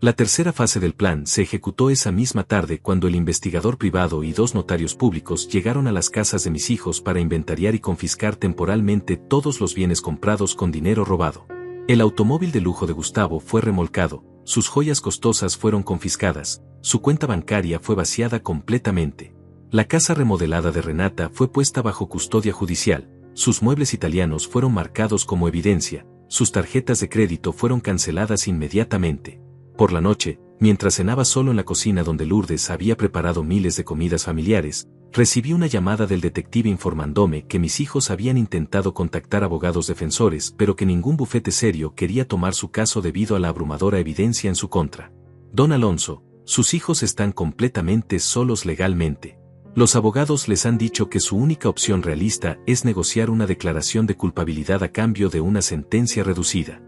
La tercera fase del plan se ejecutó esa misma tarde cuando el investigador privado y 2 notarios públicos llegaron a las casas de mis hijos para inventariar y confiscar temporalmente todos los bienes comprados con dinero robado. El automóvil de lujo de Gustavo fue remolcado, sus joyas costosas fueron confiscadas, su cuenta bancaria fue vaciada completamente. La casa remodelada de Renata fue puesta bajo custodia judicial, sus muebles italianos fueron marcados como evidencia, sus tarjetas de crédito fueron canceladas inmediatamente. Por la noche, mientras cenaba solo en la cocina donde Lourdes había preparado miles de comidas familiares, recibí una llamada del detective informándome que mis hijos habían intentado contactar abogados defensores pero que ningún bufete serio quería tomar su caso debido a la abrumadora evidencia en su contra. Don Alonso, sus hijos están completamente solos legalmente. Los abogados les han dicho que su única opción realista es negociar una declaración de culpabilidad a cambio de una sentencia reducida.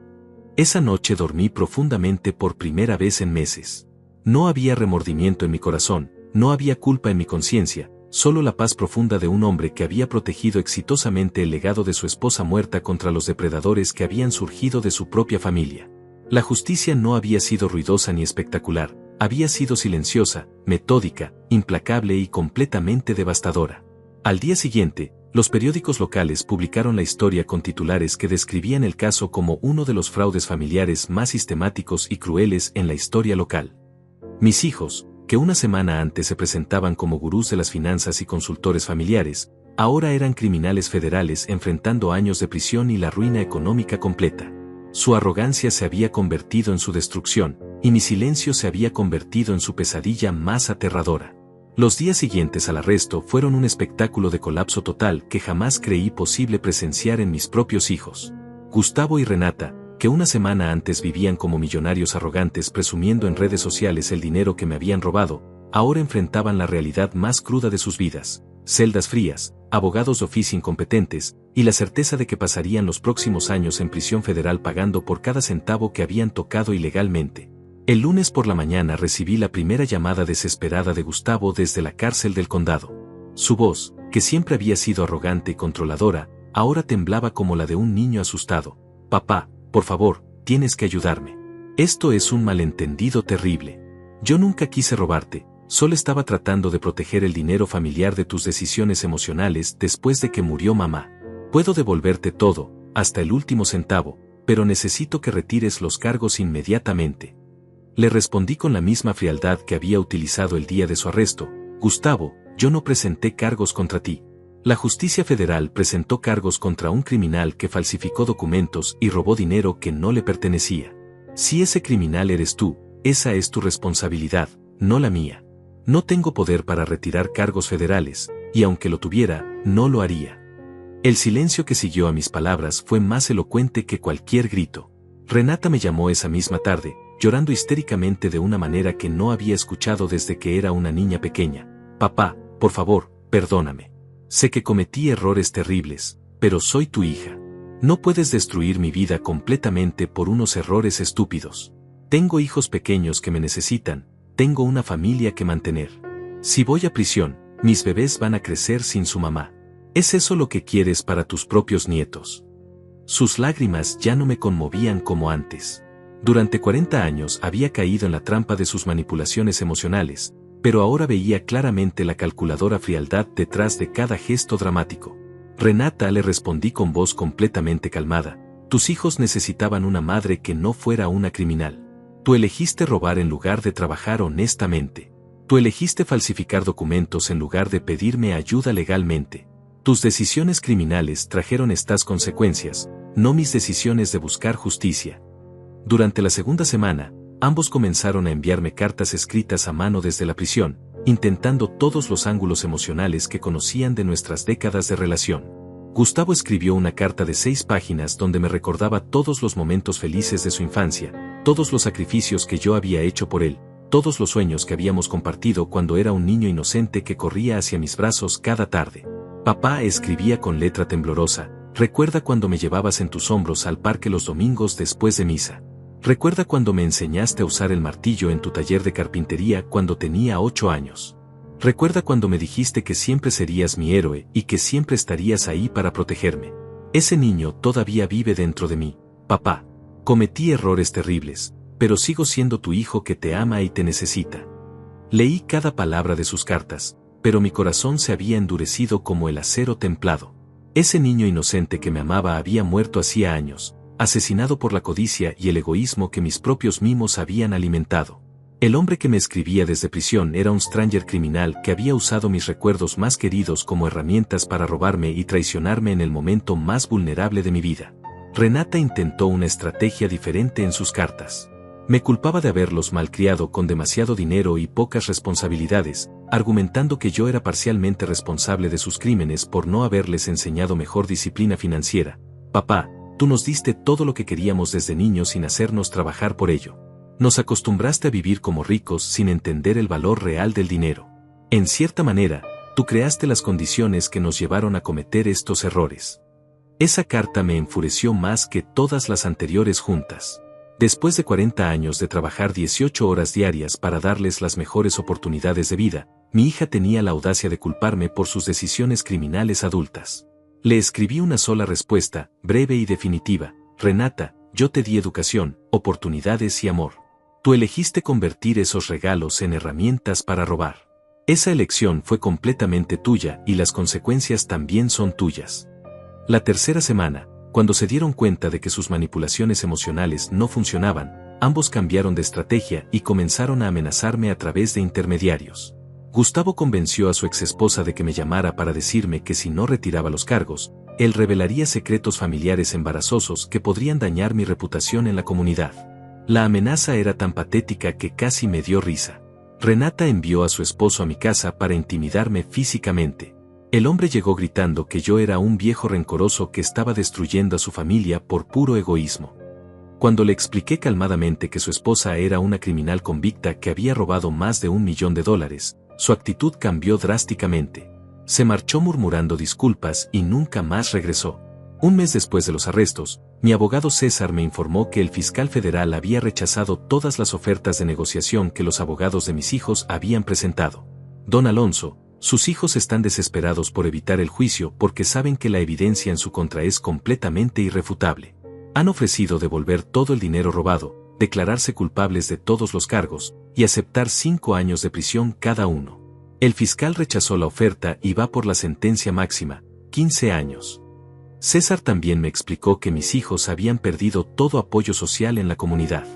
Esa noche dormí profundamente por primera vez en meses. No había remordimiento en mi corazón, no había culpa en mi conciencia, solo la paz profunda de un hombre que había protegido exitosamente el legado de su esposa muerta contra los depredadores que habían surgido de su propia familia. La justicia no había sido ruidosa ni espectacular, había sido silenciosa, metódica, implacable y completamente devastadora. Al día siguiente, los periódicos locales publicaron la historia con titulares que describían el caso como uno de los fraudes familiares más sistemáticos y crueles en la historia local. Mis hijos, que una semana antes se presentaban como gurús de las finanzas y consultores familiares, ahora eran criminales federales enfrentando años de prisión y la ruina económica completa. Su arrogancia se había convertido en su destrucción, y mi silencio se había convertido en su pesadilla más aterradora. Los días siguientes al arresto fueron un espectáculo de colapso total que jamás creí posible presenciar en mis propios hijos. Gustavo y Renata, que una semana antes vivían como millonarios arrogantes presumiendo en redes sociales el dinero que me habían robado, ahora enfrentaban la realidad más cruda de sus vidas, celdas frías, abogados de oficio incompetentes, y la certeza de que pasarían los próximos años en prisión federal pagando por cada centavo que habían tocado ilegalmente. El lunes por la mañana recibí la primera llamada desesperada de Gustavo desde la cárcel del condado. Su voz, que siempre había sido arrogante y controladora, ahora temblaba como la de un niño asustado. «Papá, por favor, tienes que ayudarme. Esto es un malentendido terrible. Yo nunca quise robarte, solo estaba tratando de proteger el dinero familiar de tus decisiones emocionales después de que murió mamá. Puedo devolverte todo, hasta el último centavo, pero necesito que retires los cargos inmediatamente». Le respondí con la misma frialdad que había utilizado el día de su arresto. «Gustavo, yo no presenté cargos contra ti. La justicia federal presentó cargos contra un criminal que falsificó documentos y robó dinero que no le pertenecía. Si ese criminal eres tú, esa es tu responsabilidad, no la mía. No tengo poder para retirar cargos federales, y aunque lo tuviera, no lo haría». El silencio que siguió a mis palabras fue más elocuente que cualquier grito. Renata me llamó esa misma tarde, llorando histéricamente de una manera que no había escuchado desde que era una niña pequeña. «Papá, por favor, perdóname. Sé que cometí errores terribles, pero soy tu hija. No puedes destruir mi vida completamente por unos errores estúpidos. Tengo hijos pequeños que me necesitan, tengo una familia que mantener. Si voy a prisión, mis bebés van a crecer sin su mamá. ¿Es eso lo que quieres para tus propios nietos?». Sus lágrimas ya no me conmovían como antes. Durante 40 años había caído en la trampa de sus manipulaciones emocionales, pero ahora veía claramente la calculadora frialdad detrás de cada gesto dramático. Renata, le respondí con voz completamente calmada, tus hijos necesitaban una madre que no fuera una criminal. Tú elegiste robar en lugar de trabajar honestamente. Tú elegiste falsificar documentos en lugar de pedirme ayuda legalmente. Tus decisiones criminales trajeron estas consecuencias, no mis decisiones de buscar justicia. Durante la segunda semana, ambos comenzaron a enviarme cartas escritas a mano desde la prisión, intentando todos los ángulos emocionales que conocían de nuestras décadas de relación. Gustavo escribió una carta de 6 páginas donde me recordaba todos los momentos felices de su infancia, todos los sacrificios que yo había hecho por él, todos los sueños que habíamos compartido cuando era un niño inocente que corría hacia mis brazos cada tarde. Papá, escribía con letra temblorosa, recuerda cuando me llevabas en tus hombros al parque los domingos después de misa. Recuerda cuando me enseñaste a usar el martillo en tu taller de carpintería cuando tenía 8 años. Recuerda cuando me dijiste que siempre serías mi héroe y que siempre estarías ahí para protegerme. Ese niño todavía vive dentro de mí, papá. Cometí errores terribles, pero sigo siendo tu hijo que te ama y te necesita. Leí cada palabra de sus cartas, pero mi corazón se había endurecido como el acero templado. Ese niño inocente que me amaba había muerto hacía años, asesinado por la codicia y el egoísmo que mis propios mimos habían alimentado. El hombre que me escribía desde prisión era un stranger criminal que había usado mis recuerdos más queridos como herramientas para robarme y traicionarme en el momento más vulnerable de mi vida. Renata intentó una estrategia diferente en sus cartas. Me culpaba de haberlos malcriado con demasiado dinero y pocas responsabilidades, argumentando que yo era parcialmente responsable de sus crímenes por no haberles enseñado mejor disciplina financiera. Papá, tú nos diste todo lo que queríamos desde niños sin hacernos trabajar por ello. Nos acostumbraste a vivir como ricos sin entender el valor real del dinero. En cierta manera, tú creaste las condiciones que nos llevaron a cometer estos errores. Esa carta me enfureció más que todas las anteriores juntas. Después de 40 años de trabajar 18 horas diarias para darles las mejores oportunidades de vida, mi hija tenía la audacia de culparme por sus decisiones criminales adultas. Le escribí una sola respuesta, breve y definitiva: Renata, yo te di educación, oportunidades y amor. Tú elegiste convertir esos regalos en herramientas para robar. Esa elección fue completamente tuya y las consecuencias también son tuyas. La tercera semana, cuando se dieron cuenta de que sus manipulaciones emocionales no funcionaban, ambos cambiaron de estrategia y comenzaron a amenazarme a través de intermediarios. Gustavo convenció a su exesposa de que me llamara para decirme que si no retiraba los cargos, él revelaría secretos familiares embarazosos que podrían dañar mi reputación en la comunidad. La amenaza era tan patética que casi me dio risa. Renata envió a su esposo a mi casa para intimidarme físicamente. El hombre llegó gritando que yo era un viejo rencoroso que estaba destruyendo a su familia por puro egoísmo. Cuando le expliqué calmadamente que su esposa era una criminal convicta que había robado más de $1 millón, su actitud cambió drásticamente. Se marchó murmurando disculpas y nunca más regresó. Un mes después de los arrestos, mi abogado César me informó que el fiscal federal había rechazado todas las ofertas de negociación que los abogados de mis hijos habían presentado. Don Alonso, sus hijos están desesperados por evitar el juicio porque saben que la evidencia en su contra es completamente irrefutable. Han ofrecido devolver todo el dinero robado, declararse culpables de todos los cargos, y aceptar 5 años de prisión cada uno. El fiscal rechazó la oferta y va por la sentencia máxima, 15 años. César también me explicó que mis hijos habían perdido todo apoyo social en la comunidad.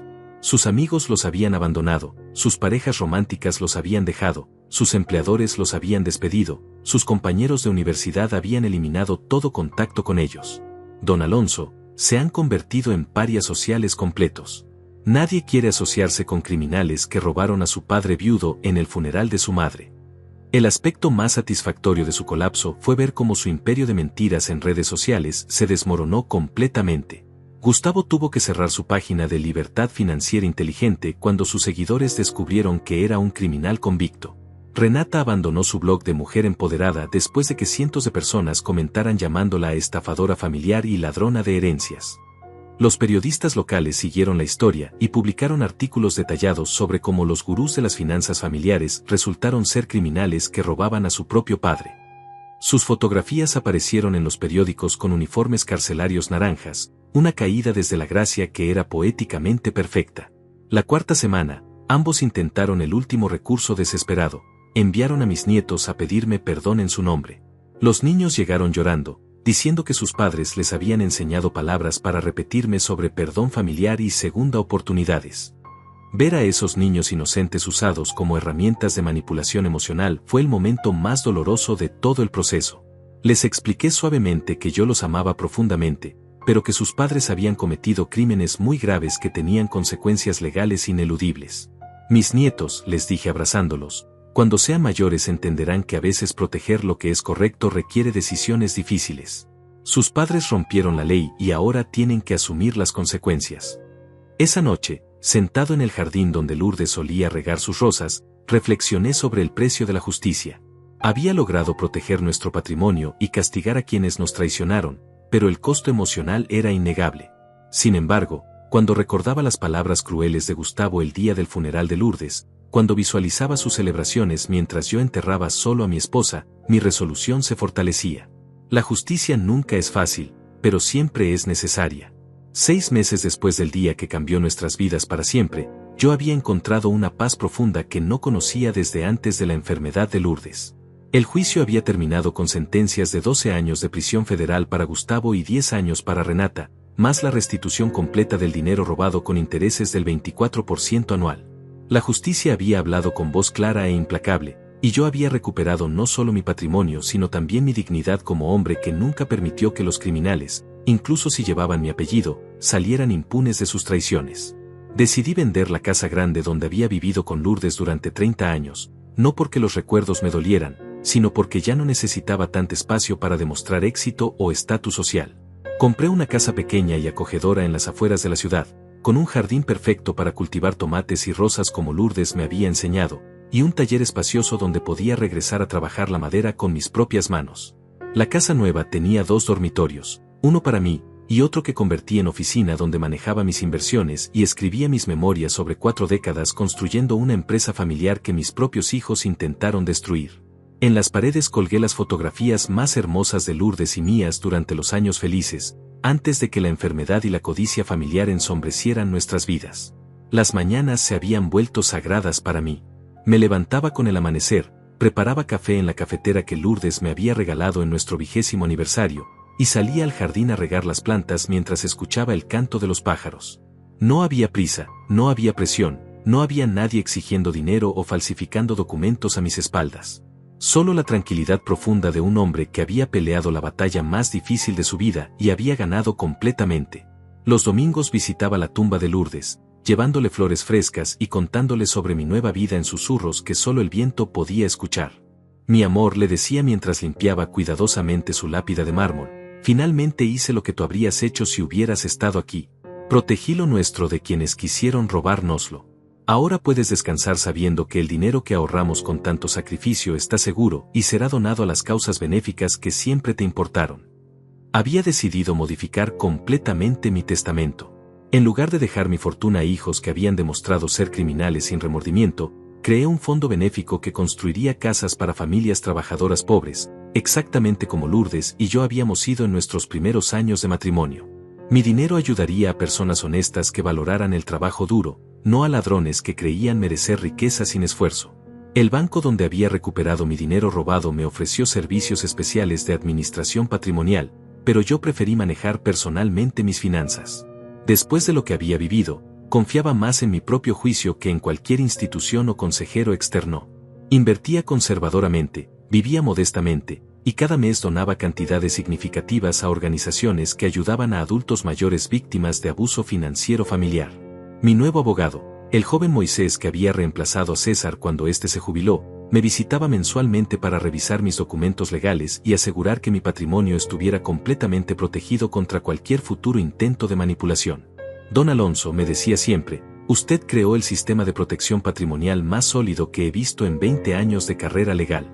Sus amigos los habían abandonado, sus parejas románticas los habían dejado, sus empleadores los habían despedido, sus compañeros de universidad habían eliminado todo contacto con ellos. Don Alonso, se han convertido en parias sociales completos. Nadie quiere asociarse con criminales que robaron a su padre viudo en el funeral de su madre. El aspecto más satisfactorio de su colapso fue ver cómo su imperio de mentiras en redes sociales se desmoronó completamente. Gustavo tuvo que cerrar su página de Libertad Financiera Inteligente cuando sus seguidores descubrieron que era un criminal convicto. Renata abandonó su blog de Mujer Empoderada después de que cientos de personas comentaran llamándola estafadora familiar y ladrona de herencias. Los periodistas locales siguieron la historia y publicaron artículos detallados sobre cómo los gurús de las finanzas familiares resultaron ser criminales que robaban a su propio padre. Sus fotografías aparecieron en los periódicos con uniformes carcelarios naranjas, una caída desde la gracia que era poéticamente perfecta. La cuarta semana, ambos intentaron el último recurso desesperado: enviaron a mis nietos a pedirme perdón en su nombre. Los niños llegaron llorando, diciendo que sus padres les habían enseñado palabras para repetirme sobre perdón familiar y segunda oportunidades. Ver a esos niños inocentes usados como herramientas de manipulación emocional fue el momento más doloroso de todo el proceso. Les expliqué suavemente que yo los amaba profundamente, pero que sus padres habían cometido crímenes muy graves que tenían consecuencias legales ineludibles. Mis nietos, les dije abrazándolos, cuando sean mayores entenderán que a veces proteger lo que es correcto requiere decisiones difíciles. Sus padres rompieron la ley y ahora tienen que asumir las consecuencias. Esa noche, sentado en el jardín donde Lourdes solía regar sus rosas, reflexioné sobre el precio de la justicia. Había logrado proteger nuestro patrimonio y castigar a quienes nos traicionaron, pero el costo emocional era innegable. Sin embargo, cuando recordaba las palabras crueles de Gustavo el día del funeral de Lourdes, cuando visualizaba sus celebraciones mientras yo enterraba solo a mi esposa, mi resolución se fortalecía. La justicia nunca es fácil, pero siempre es necesaria. 6 meses después del día que cambió nuestras vidas para siempre, yo había encontrado una paz profunda que no conocía desde antes de la enfermedad de Lourdes. El juicio había terminado con sentencias de 12 años de prisión federal para Gustavo y 10 años para Renata, más la restitución completa del dinero robado con intereses del 24% anual. La justicia había hablado con voz clara e implacable, y yo había recuperado no solo mi patrimonio sino también mi dignidad como hombre que nunca permitió que los criminales, incluso si llevaban mi apellido, salieran impunes de sus traiciones. Decidí vender la casa grande donde había vivido con Lourdes durante 30 años, no porque los recuerdos me dolieran, sino porque ya no necesitaba tanto espacio para demostrar éxito o estatus social. Compré una casa pequeña y acogedora en las afueras de la ciudad, con un jardín perfecto para cultivar tomates y rosas como Lourdes me había enseñado, y un taller espacioso donde podía regresar a trabajar la madera con mis propias manos. La casa nueva tenía 2 dormitorios, uno para mí, y otro que convertí en oficina donde manejaba mis inversiones y escribía mis memorias sobre 4 décadas construyendo una empresa familiar que mis propios hijos intentaron destruir. En las paredes colgué las fotografías más hermosas de Lourdes y mías durante los años felices, antes de que la enfermedad y la codicia familiar ensombrecieran nuestras vidas. Las mañanas se habían vuelto sagradas para mí. Me levantaba con el amanecer, preparaba café en la cafetera que Lourdes me había regalado en nuestro 20º aniversario, y salía al jardín a regar las plantas mientras escuchaba el canto de los pájaros. No había prisa, no había presión, no había nadie exigiendo dinero o falsificando documentos a mis espaldas. Solo la tranquilidad profunda de un hombre que había peleado la batalla más difícil de su vida y había ganado completamente. Los domingos visitaba la tumba de Lourdes, llevándole flores frescas y contándole sobre mi nueva vida en susurros que solo el viento podía escuchar. Mi amor, le decía mientras limpiaba cuidadosamente su lápida de mármol, finalmente hice lo que tú habrías hecho si hubieras estado aquí. Protegí lo nuestro de quienes quisieron robárnoslo. Ahora puedes descansar sabiendo que el dinero que ahorramos con tanto sacrificio está seguro y será donado a las causas benéficas que siempre te importaron. Había decidido modificar completamente mi testamento. En lugar de dejar mi fortuna a hijos que habían demostrado ser criminales sin remordimiento, creé un fondo benéfico que construiría casas para familias trabajadoras pobres, exactamente como Lourdes y yo habíamos sido en nuestros primeros años de matrimonio. Mi dinero ayudaría a personas honestas que valoraran el trabajo duro, no a ladrones que creían merecer riqueza sin esfuerzo. El banco donde había recuperado mi dinero robado me ofreció servicios especiales de administración patrimonial, pero yo preferí manejar personalmente mis finanzas. Después de lo que había vivido, confiaba más en mi propio juicio que en cualquier institución o consejero externo. Invertía conservadoramente, vivía modestamente, y cada mes donaba cantidades significativas a organizaciones que ayudaban a adultos mayores víctimas de abuso financiero familiar. Mi nuevo abogado, el joven Moisés que había reemplazado a César cuando éste se jubiló, me visitaba mensualmente para revisar mis documentos legales y asegurar que mi patrimonio estuviera completamente protegido contra cualquier futuro intento de manipulación. Don Alonso, me decía siempre, usted creó el sistema de protección patrimonial más sólido que he visto en 20 años de carrera legal.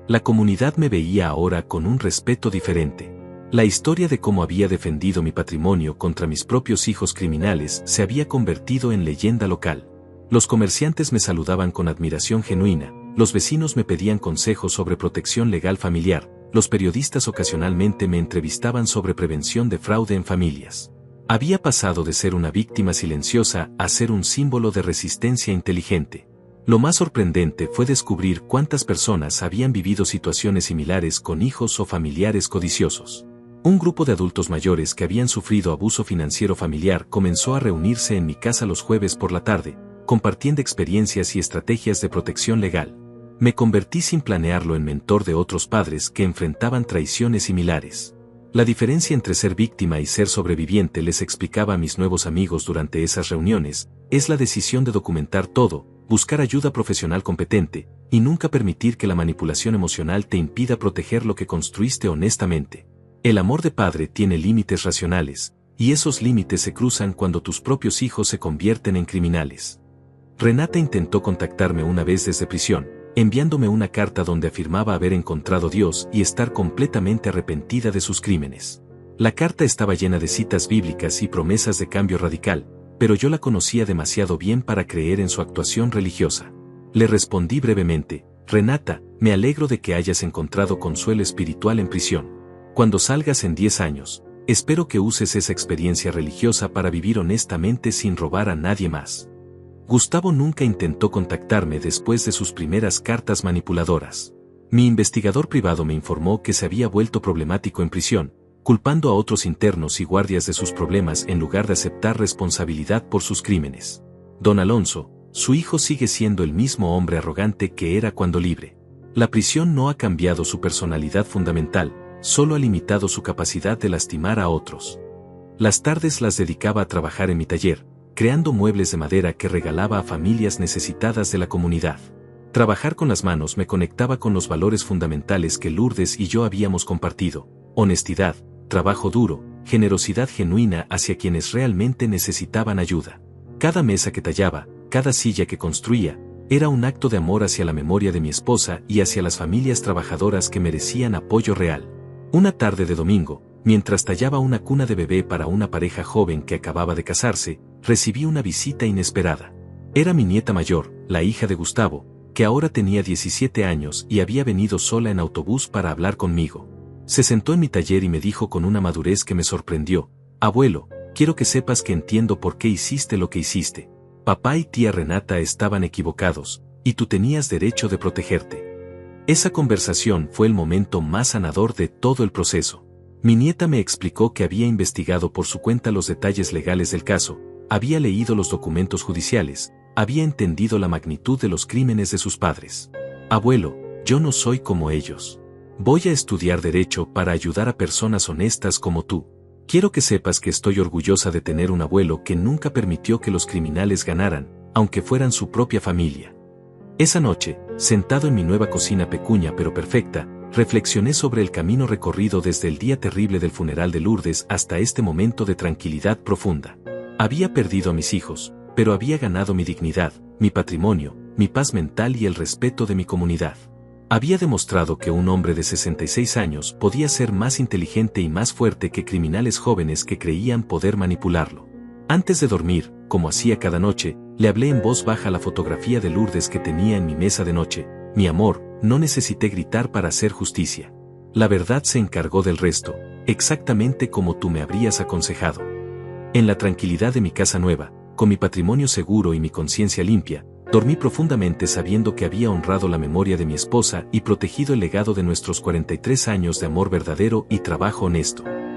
La comunidad me veía ahora con un respeto diferente. La historia de cómo había defendido mi patrimonio contra mis propios hijos criminales se había convertido en leyenda local. Los comerciantes me saludaban con admiración genuina, los vecinos me pedían consejos sobre protección legal familiar, los periodistas ocasionalmente me entrevistaban sobre prevención de fraude en familias. Había pasado de ser una víctima silenciosa a ser un símbolo de resistencia inteligente. Lo más sorprendente fue descubrir cuántas personas habían vivido situaciones similares con hijos o familiares codiciosos. Un grupo de adultos mayores que habían sufrido abuso financiero familiar comenzó a reunirse en mi casa los jueves por la tarde, compartiendo experiencias y estrategias de protección legal. Me convertí sin planearlo en mentor de otros padres que enfrentaban traiciones similares. La diferencia entre ser víctima y ser sobreviviente, les explicaba a mis nuevos amigos durante esas reuniones, es la decisión de documentar todo, buscar ayuda profesional competente, y nunca permitir que la manipulación emocional te impida proteger lo que construiste honestamente. El amor de padre tiene límites racionales, y esos límites se cruzan cuando tus propios hijos se convierten en criminales. Renata intentó contactarme una vez desde prisión, enviándome una carta donde afirmaba haber encontrado a Dios y estar completamente arrepentida de sus crímenes. La carta estaba llena de citas bíblicas y promesas de cambio radical, pero yo la conocía demasiado bien para creer en su actuación religiosa. Le respondí brevemente: Renata, me alegro de que hayas encontrado consuelo espiritual en prisión. Cuando salgas en 10 años, espero que uses esa experiencia religiosa para vivir honestamente sin robar a nadie más. Gustavo nunca intentó contactarme después de sus primeras cartas manipuladoras. Mi investigador privado me informó que se había vuelto problemático en prisión, culpando a otros internos y guardias de sus problemas en lugar de aceptar responsabilidad por sus crímenes. Don Alonso, su hijo, sigue siendo el mismo hombre arrogante que era cuando libre. La prisión no ha cambiado su personalidad fundamental, solo ha limitado su capacidad de lastimar a otros. Las tardes las dedicaba a trabajar en mi taller, creando muebles de madera que regalaba a familias necesitadas de la comunidad. Trabajar con las manos me conectaba con los valores fundamentales que Lourdes y yo habíamos compartido: honestidad, trabajo duro, generosidad genuina hacia quienes realmente necesitaban ayuda. Cada mesa que tallaba, cada silla que construía, era un acto de amor hacia la memoria de mi esposa y hacia las familias trabajadoras que merecían apoyo real. Una tarde de domingo, mientras tallaba una cuna de bebé para una pareja joven que acababa de casarse, recibí una visita inesperada. Era mi nieta mayor, la hija de Gustavo, que ahora tenía 17 años y había venido sola en autobús para hablar conmigo. Se sentó en mi taller y me dijo con una madurez que me sorprendió: Abuelo, quiero que sepas que entiendo por qué hiciste lo que hiciste. Papá y tía Renata estaban equivocados, y tú tenías derecho de protegerte. Esa conversación fue el momento más sanador de todo el proceso. Mi nieta me explicó que había investigado por su cuenta los detalles legales del caso, había leído los documentos judiciales, había entendido la magnitud de los crímenes de sus padres. Abuelo, yo no soy como ellos. Voy a estudiar derecho para ayudar a personas honestas como tú. Quiero que sepas que estoy orgullosa de tener un abuelo que nunca permitió que los criminales ganaran, aunque fueran su propia familia. Esa noche, sentado en mi nueva cocina pequeña pero perfecta, reflexioné sobre el camino recorrido desde el día terrible del funeral de Lourdes hasta este momento de tranquilidad profunda. Había perdido a mis hijos, pero había ganado mi dignidad, mi patrimonio, mi paz mental y el respeto de mi comunidad. Había demostrado que un hombre de 66 años podía ser más inteligente y más fuerte que criminales jóvenes que creían poder manipularlo. Antes de dormir, como hacía cada noche, le hablé en voz baja a la fotografía de Lourdes que tenía en mi mesa de noche: mi amor, no necesité gritar para hacer justicia. La verdad se encargó del resto, exactamente como tú me habrías aconsejado. En la tranquilidad de mi casa nueva, con mi patrimonio seguro y mi conciencia limpia, dormí profundamente sabiendo que había honrado la memoria de mi esposa y protegido el legado de nuestros 43 años de amor verdadero y trabajo honesto.